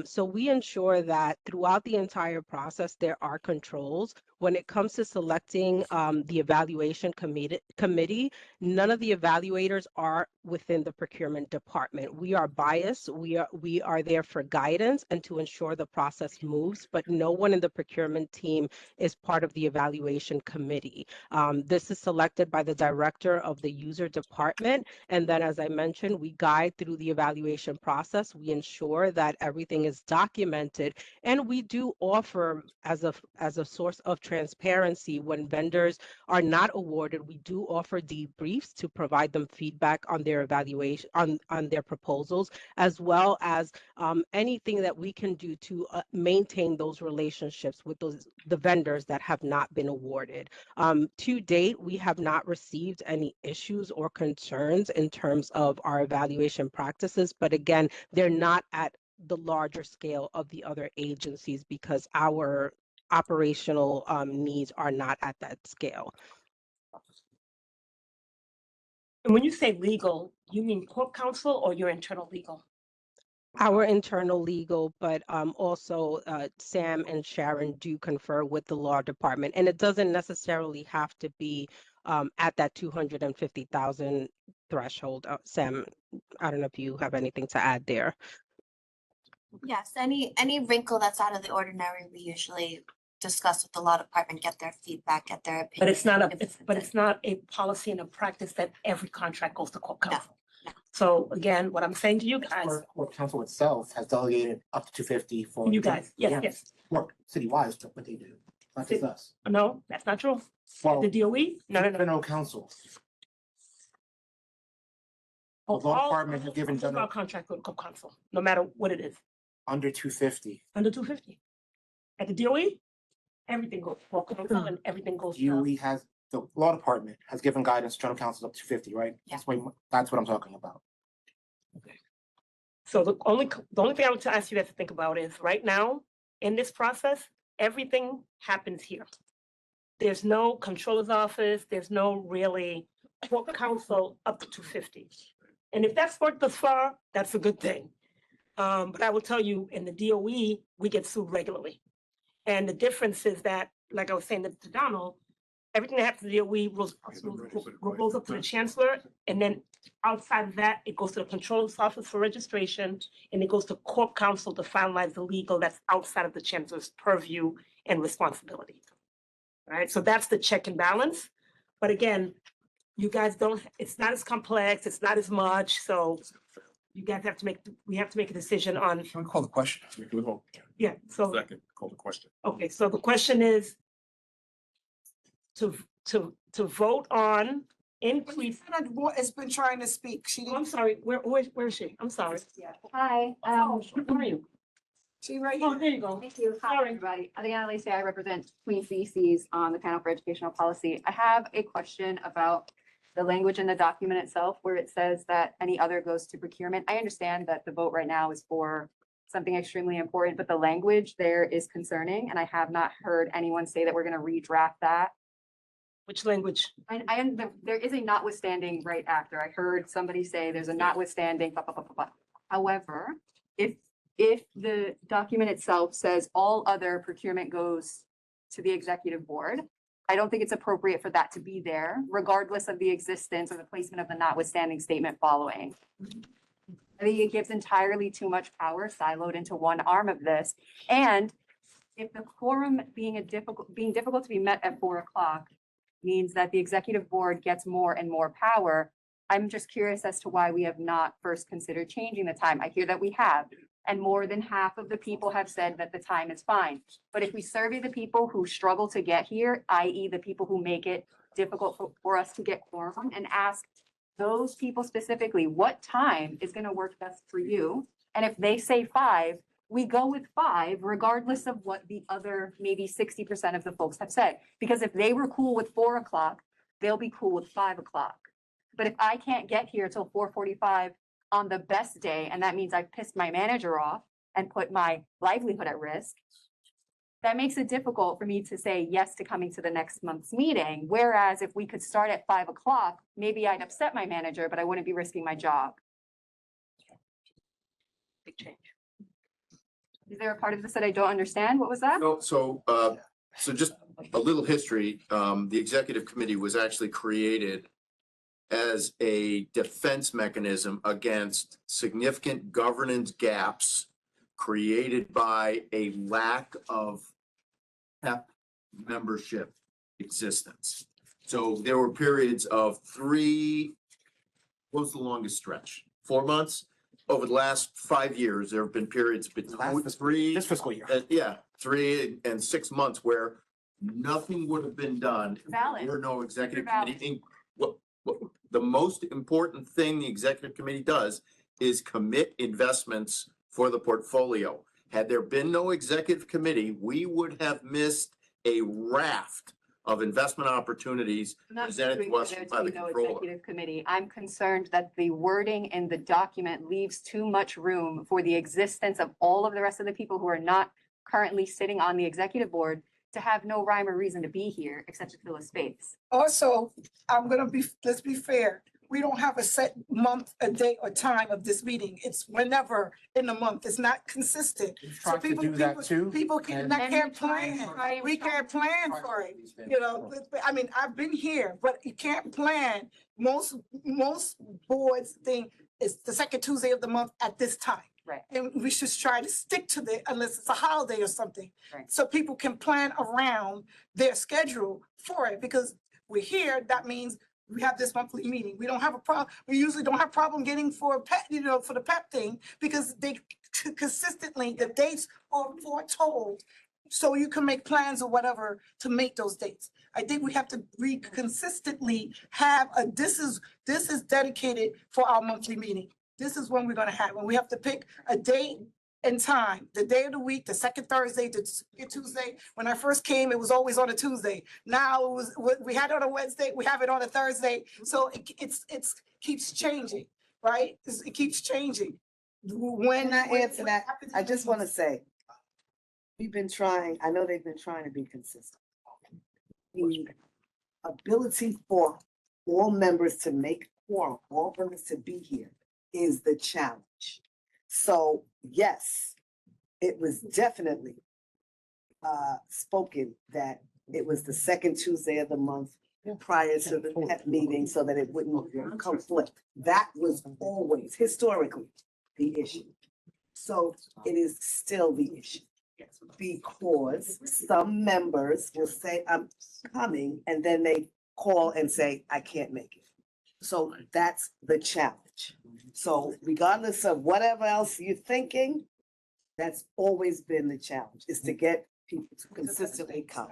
So we ensure that throughout the entire process, there are controls. When it comes to selecting the evaluation committee, none of the evaluators are within the procurement department. We are biased. We are there for guidance and to ensure the process moves, but no one in the procurement team is part of the evaluation committee. This is selected by the director of the user department. And then, as I mentioned, we guide through the evaluation process. We ensure that everything is documented. And we do offer, as a source of transparency, when vendors are not awarded, we do offer debriefs to provide them feedback on their evaluation, on their proposals, as well as anything that we can do to maintain those relationships with the vendors that have not been awarded. To date, we have not received any issues or concerns in terms of our evaluation practices, but again, they're not at the larger scale of the other agencies because our operational needs are not at that scale. And when you say legal, you mean court counsel or your internal legal? Our internal legal, but also Sam and Sharon do confer with the law department, and it doesn't necessarily have to be at that 250,000 threshold. Sam, I don't know if you have anything to add there. Yes, any wrinkle that's out of the ordinary, we usually discuss with the law department, get their feedback, get their opinion. But it's not a policy and a practice that every contract goes to court counsel. No. So again, what I'm saying to you guys, Court counsel itself has delegated up to 250 for. you guys, yes, Yeah. yes. Work citywide, but they do, not just us. No, that's not true. Well, The DOE? No. general counsel. The law department has given All general our contract with court counsel, no matter what it is, under 250. under 250. At the DOE, everything goes to court counsel and everything goes to. DOE has, the law department has given guidance, general counsel up to 250, right? Yeah. That's what I'm talking about. So the only thing I would ask you guys to think about is right now, in this process, everything happens here. There's no controller's office, there's no really court counsel up to 250. And if that's worked thus far, that's a good thing. But I will tell you, in the DOE, we get sued regularly. And the difference is that, like I was saying to Donald, everything that happens to the DOE goes up to the chancellor, and then outside of that, it goes to the controller's office for registration, and it goes to court counsel to finalize the legal that's outside of the chancellor's purview and responsibility. Right, so that's the check and balance. But again, you guys don't, it's not as complex, it's not as much, so you guys have to we have to make a decision on. Can we call the question? Yeah, so. Second, call the question. Okay, so the question is to vote on increase. It's been trying to speak. She Oh, I'm didn't, sorry, where is she? I'm sorry. Hi, How are you? she right Oh, here. there you go. thank you. Hi, Sorry. everybody. Adriana Lacey, I represent Queen CCs on the panel for educational policy. I have a question about the language in the document itself where it says that any other goes to procurement. I understand that the vote right now is for something extremely important, but the language there is concerning, and I have not heard anyone say that we're gonna redraft that. Which language? There is a notwithstanding right after. I heard somebody say there's a notwithstanding, blah, blah, blah, blah, blah. However, if the document itself says all other procurement goes to the executive board, I don't think it's appropriate for that to be there, regardless of the existence or the placement of the notwithstanding statement following. I think it gives entirely too much power siloed into one arm of this. And if the quorum being difficult to be met at 4 o'clock means that the executive board gets more and more power, I'm just curious as to why we have not first considered changing the time. I hear that we have, and more than half of the people have said that the time is fine. But if we survey the people who struggle to get here, i.e. the people who make it difficult for us to get quorum, and ask those people specifically, what time is gonna work best for you? And if they say 5, we go with 5, regardless of what the other maybe 60% of the folks have said. Because if they were cool with 4 o'clock, they'll be cool with 5 o'clock. But if I can't get here till 4:45 on the best day, and that means I've pissed my manager off and put my livelihood at risk, that makes it difficult for me to say yes to coming to the next month's meeting. Whereas if we could start at 5 o'clock, maybe I'd upset my manager, but I wouldn't be risking my job. Big change. Is there a part of this that I don't understand? What was that? No, so just a little history. The executive committee was actually created as a defense mechanism against significant governance gaps created by a lack of PEP membership existence. So there were periods of 3, what was the longest stretch? 4 months? Over the last 5 years, there have been periods between This fiscal year. 3 and 6 months where nothing would have been done. Valid. There were no executive Valid. committee. The most important thing the executive committee does is commit investments for the portfolio. Had there been no executive committee, we would have missed a raft of investment opportunities I'm not presented arguing to for us there to by be the no controller. executive committee. I'm concerned that the wording in the document leaves too much room for the existence of all of the rest of the people who are not currently sitting on the executive board to have no rhyme or reason to be here except to fill a space. Also, let's be fair. We don't have a set month, a day or time of this meeting. It's whenever in the month. It's not consistent. So Tried to people, do that people, too. people and- can't plan. We can't plan for it. You know, I mean, I've been here, but you can't plan. Most boards think it's the second Tuesday of the month at this time. Right. And we should try to stick to it unless it's a holiday or something. Right. So people can plan around their schedule for it, because we're here, that means we have this monthly meeting. We don't have a problem. We usually don't have problem getting for PEP, for the PEP thing, because they consistently, the dates are foretold. So you can make plans or whatever to make those dates. I think we have to consistently have this is dedicated for our monthly meeting. This is when we're gonna have, when we have to pick a date and time, the day of the week, the second Thursday, the Tuesday. When I first came, it was always on a Tuesday. Now we had it on a Wednesday, we have it on a Thursday. So it keeps changing, right? It keeps changing. When I answer that, I just want to say, we've been trying, I know they've been trying to be consistent. The ability for all members to make quorum, all members to be here is the challenge. So yes, it was definitely spoken that it was the second Tuesday of the month prior to the PEP meeting so that it wouldn't conflict. That was always historically the issue. So it is still the issue. Because some members will say, I'm coming, and then they call and say, I can't make it. So that's the challenge. So regardless of whatever else you're thinking, that's always been the challenge, is to get people to consistently come.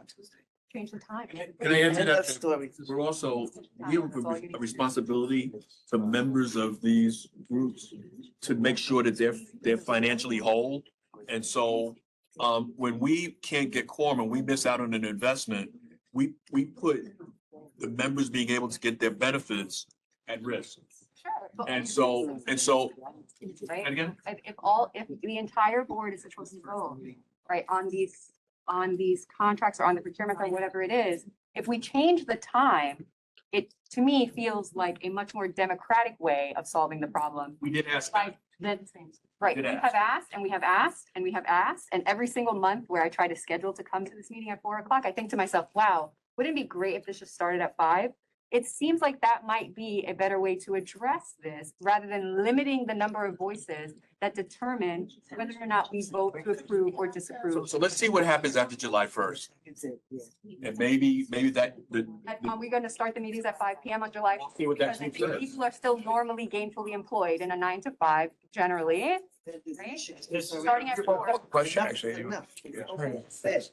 change the time. Can I answer End of that? story. We're also, we have a responsibility to members of these groups to make sure that they're financially whole. And so, when we can't get quorum and we miss out on an investment, we put the members being able to get their benefits at risk. Sure. but And we- so, Right? and again, If the entire board is supposed to vote, right, on these contracts or on the procurement or whatever it is, if we change the time, it, to me, feels like a much more democratic way of solving the problem. we did ask. Like, right, we Did have asked and we have asked and we have asked, and every single month where I try to schedule to come to this meeting at 4 o'clock, I think to myself, wow, wouldn't it be great if this just started at 5? It seems like that might be a better way to address this, rather than limiting the number of voices that determine whether or not we vote to approve or disapprove. So let's see what happens after July 1st. And maybe that, Are we gonna start the meetings at 5 PM on July? See what that Because I group think says. people are still normally gainfully employed in a 9 to 5 generally, right? Starting at 4. Question, actually. Enough.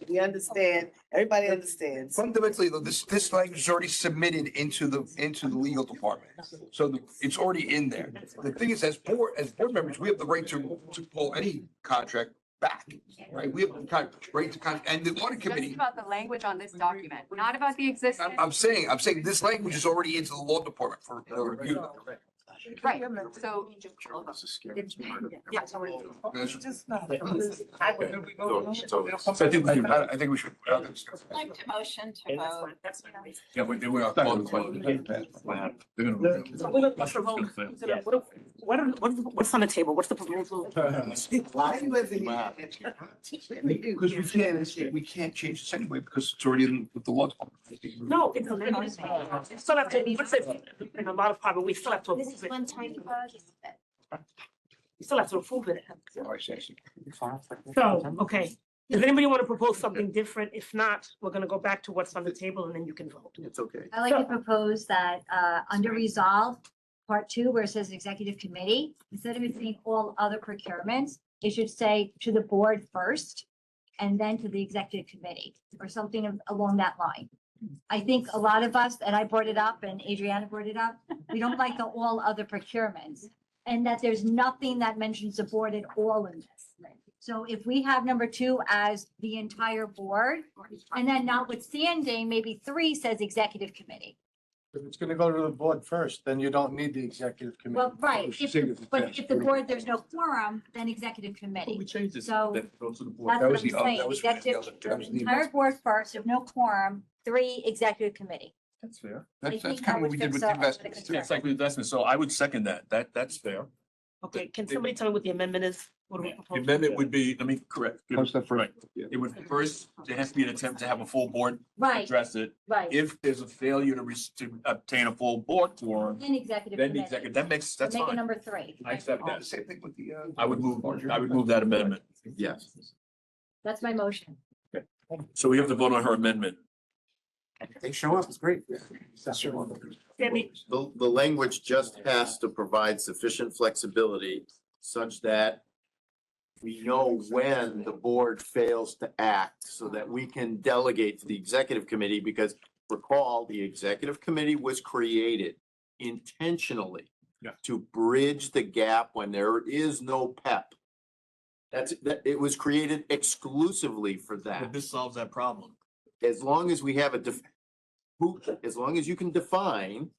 We understand, everybody understands. Fundamentally, though, this language is already submitted into the legal department. So it's already in there. The thing is, as board members, we have the right to pull any contract back, right? We have the right to and the audit Just committee. about the language on this document, not about the existing. I'm saying this language is already into the law department for review. Right, so. Just not. So I think we can. I think we should. Like to motion to vote. Yeah, but then we are calling the question. They're gonna- So we're gonna push a vote. What's on the table? What's the proposal? Why you living? Because we can't change this anyway because it's already in with the law department. No, it's amendment. Still have to, what's it, in a lot of part, but we still have to This approve is it. one tiny part. We still have to approve it. So, okay. Does anybody want to propose something different? If not, we're gonna go back to what's on the table and then you can vote. It's okay. I'd like to propose that under resolve, part 2, where it says executive committee, instead of it saying all other procurements, it should say to the board first and then to the executive committee or something along that line. I think a lot of us, and I brought it up and Adriana brought it up, we don't like the all other procurements. And that there's nothing that mentions the board at all in this. So if we have number 2 as the entire board, and then notwithstanding, maybe 3 says executive committee. If it's gonna go to the board first, then you don't need the executive committee. Well, right, but if the board, there's no quorum, then executive committee. We changed this. So That goes to the board. That's That what was I'm the other- saying, that was the executive, other- that was the entire board first, if no quorum, 3 executive committee. That's fair. That's think kind that of what would we did fix with a- the a lot of investments. concerns. It's like the investment, so I would second that. That's fair. Okay, can somebody tell me what the amendment is? What do we The propose? amendment would be, let me correct. How's that for- Right. It would first, there has to be an attempt to have a full board Right, address it. right. If there's a failure to obtain a full board quorum, Then executive then the committee. executive, that's So make it fine. number 3. I accept that. Same thing with the. I would move that amendment. Yes. That's my motion. So we have to vote on her amendment. They show up, it's great. Sandy, The language just has to provide sufficient flexibility such that we know when the board fails to act so that we can delegate to the executive committee, because recall, the executive committee was created intentionally to bridge the gap when there is no PEP. It was created exclusively for But that. this solves that problem. As long as we have as long as you can define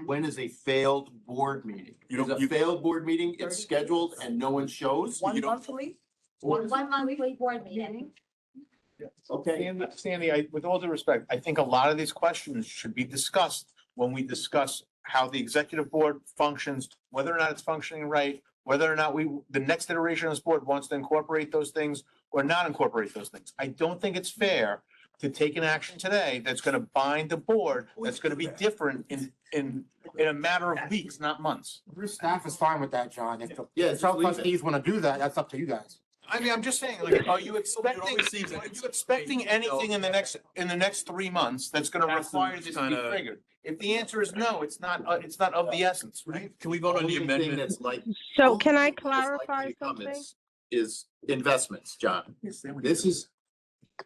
when is a failed board meeting. Is a failed board meeting, it's scheduled and no one shows? One monthly? One monthly board meeting. Okay. Sandy, with all due respect, I think a lot of these questions should be discussed when we discuss how the executive board functions, whether or not it's functioning right, whether or not the next iteration of this board wants to incorporate those things or not incorporate those things. I don't think it's fair to take an action today that's gonna bind the board, that's gonna be different in a matter of weeks, not months. Your staff is fine with that, John. If the Yeah, just leave it. trustees want to do that, that's up to you guys. I mean, I'm just saying, like, are you expecting anything in the next 3 months that's gonna require this to be triggered? If the answer is no, it's not of the essence, right? Can we vote on the Only thing amendment? that's like. So can I only thing that's likely clarify to come something? Is investments, John. This is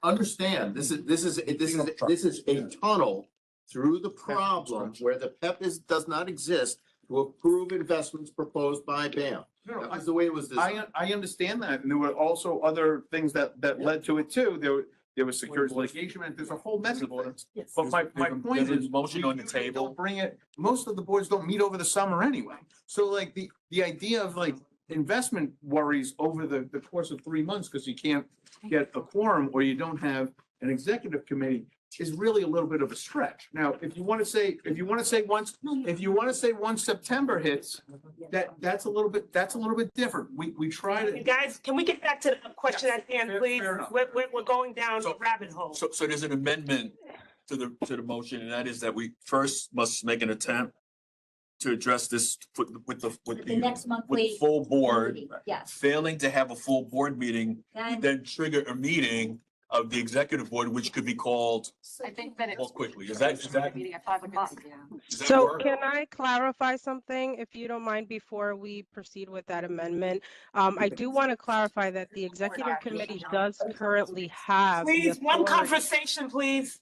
understand, this is a tunnel through the problem where the PEP does not exist to approve investments proposed by BAM. That was the way it was designed. I understand that, and there were also other things that led to it too. There was security litigation, and there's a whole mess of it. But my point There's is. a motion on the we table. don't Bring it, most of the boards don't meet over the summer anyway. So like the idea of like investment worries over the course of 3 months, because you can't get a quorum or you don't have an executive committee, is really a little bit of a stretch. Now, if you want to say once September hits, that's a little bit different. We try You to. guys, can we get back to the question at hand, please? fair enough. We're going down a So- rabbit hole. So there's an amendment to the motion, and that is that we first must make an attempt to address this with The next the monthly. full board. Yes. Failing to have a full board meeting, Then then trigger a meeting of the executive board, which could be called I think that more quickly. Is that? Meeting at 5 o'clock. Does that So work? can I clarify something, if you don't mind, before we proceed with that amendment? I do want to clarify that the executive committee does currently have. the Please, one authority- conversation, please.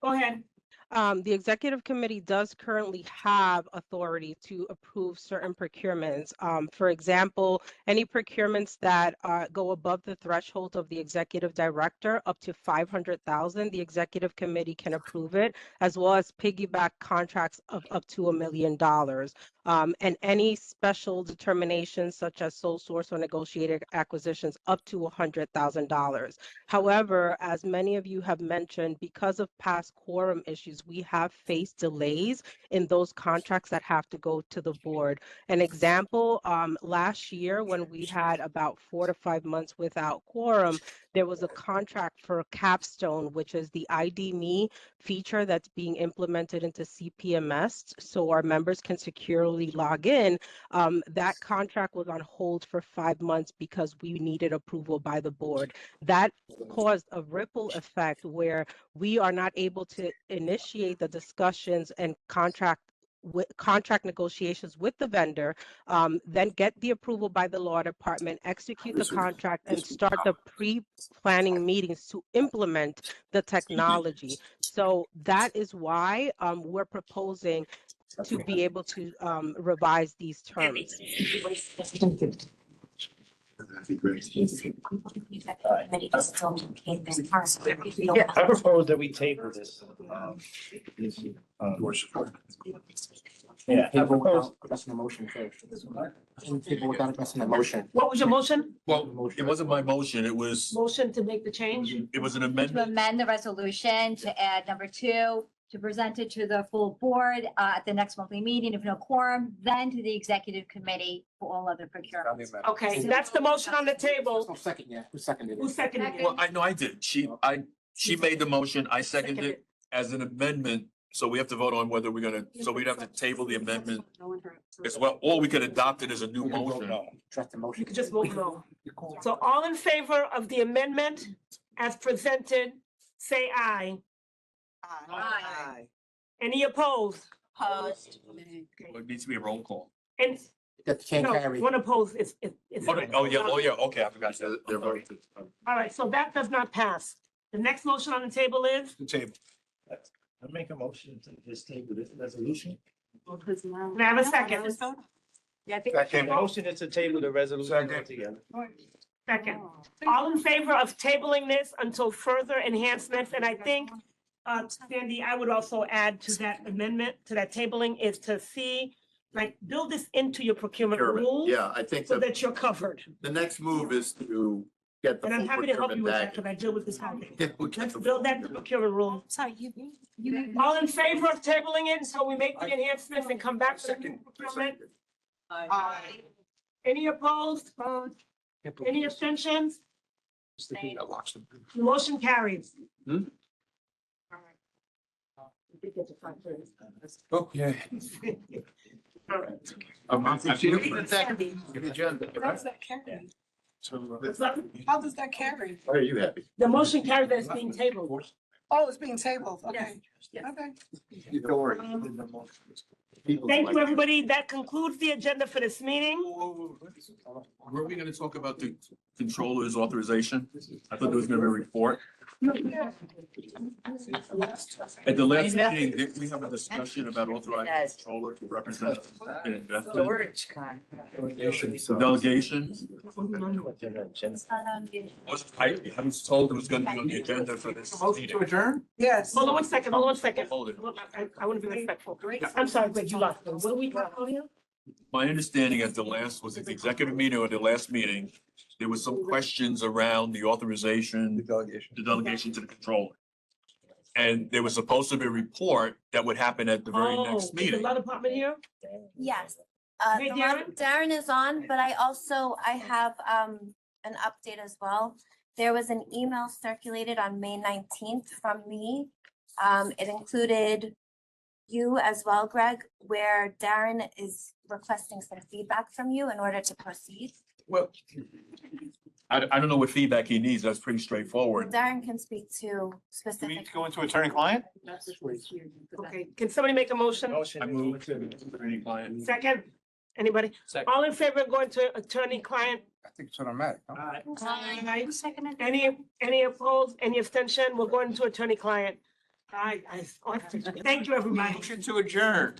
Go ahead. The executive committee does currently have authority to approve certain procurements. For example, any procurements that go above the threshold of the executive director up to 500,000, the executive committee can approve it, as well as piggyback contracts of up to $1 million. And any special determinations such as sole source or negotiated acquisitions up to $100,000. However, as many of you have mentioned, because of past quorum issues, we have faced delays in those contracts that have to go to the board. An example, last year when we had about 4 to 5 months without quorum, there was a contract for Capstone, which is the ID Me feature that's being implemented into CPMS so our members can securely log in. That contract was on hold for 5 months because we needed approval by the board. That caused a ripple effect where we are not able to initiate the discussions and contract negotiations with the vendor, then get the approval by the law department, execute the contract, and start the pre-planning meetings to implement the technology. So that is why we're proposing to be able to revise these terms. That'd be great. Yeah, I propose that we table this. Yeah, I propose. Addressing the motion first. Table without addressing the motion. What was your motion? Well, it wasn't my motion, it was Motion to make the change? an to amendment. amend the resolution to add number 2, to present it to the full board at the next monthly meeting, if no quorum, then to the executive committee for all other procurements. Okay, that's the motion on the There's table. no second yet. Who seconded Who it? seconded it? Well, I know I did. She made the motion, I seconded it as an amendment. So we have to vote on whether we're gonna, so we'd have to table the amendment as well, or we could adopt it as a new motion. Address the motion. You could just vote no. So all in favor of the amendment as presented, say aye. Aye. Any opposed? Opposed. Well, it needs to be a roll call. And That can't no, carry. one opposed is. Oh, yeah, okay, I forgot. They're voting. All right, so that does not pass. The next motion on the table is, The table. I make a motion to just table this resolution. can I have a second? Yeah, I think. The motion is to table the resolution altogether. Second. All in favor of tabling this until further enhancements, and I think, Sandy, I would also add to that amendment, to that tabling, is to see, like, build this into your procurement rules. Yeah, I think So that you're covered. the next move is to get the And I'm full happy to help you procurement with that, back. because I deal with this whole thing. Yeah, we'll get Let's the build full that to procurement rule. Sorry, you. All in favor of tabling it until we make the enhancements and come back to the procurement? Aye. Any opposed? Any abstentions? That locks them. The motion carries. Hmm? Okay. All right. I feel. How does that carry? So, How does that carry? Why are you happy? The motion carries that it's being tabled. Oh, it's being tabled, okay, Yes. okay. Thank you, everybody. That concludes the agenda for this meeting. Were we gonna talk about the controller's authorization? I thought there was gonna be a report. At the last meeting, did we have a discussion about authorizing the controller to represent an investment? Delegation? I was told it was gonna be on the agenda for this meeting. Yes. Hold on 1 second, hold on 1 second. Hold it. I want to be respectful. I'm sorry, Greg, you lost me. What are we talking about here? My understanding at the last, was it the executive meeting or the last meeting, there was some questions around the authorization, the delegation to the controller. And there was supposed to be a report that would happen at the very next Is the meeting. law department here? Yes. Hey, The Darren is on, but I have an update as well. There was an email circulated on May 19th from me. It included you as well, Greg, where Darren is requesting some feedback from you in order to proceed. Well, I don't know what feedback he needs. That's pretty Well, straightforward. Darren can speak to Do we specific. need to go into attorney-client? Okay, can somebody make a motion? I move to attorney-client. Second? Anybody? Second. All in favor of going to attorney-client? I think it's automatic. no? Aye. Any opposed, any abstention? We're going to attorney-client. Aye. Thank you, everybody. Motion to adjourn.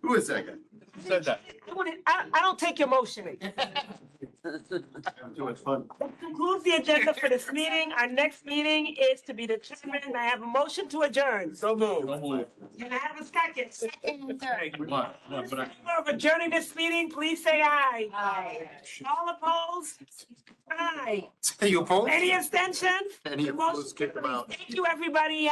Who is second? Said that. I don't take your motion. Too much fun. That concludes the agenda for this meeting. Our next meeting is to be determined. I have a motion to adjourn. So moved. Can I have a second? Come on, but I. Of adjourning this meeting, please say aye. Aye. All opposed? Aye. You opposed? Any abstentions? Any The motion opposed, kick them out. Thank you, everybody.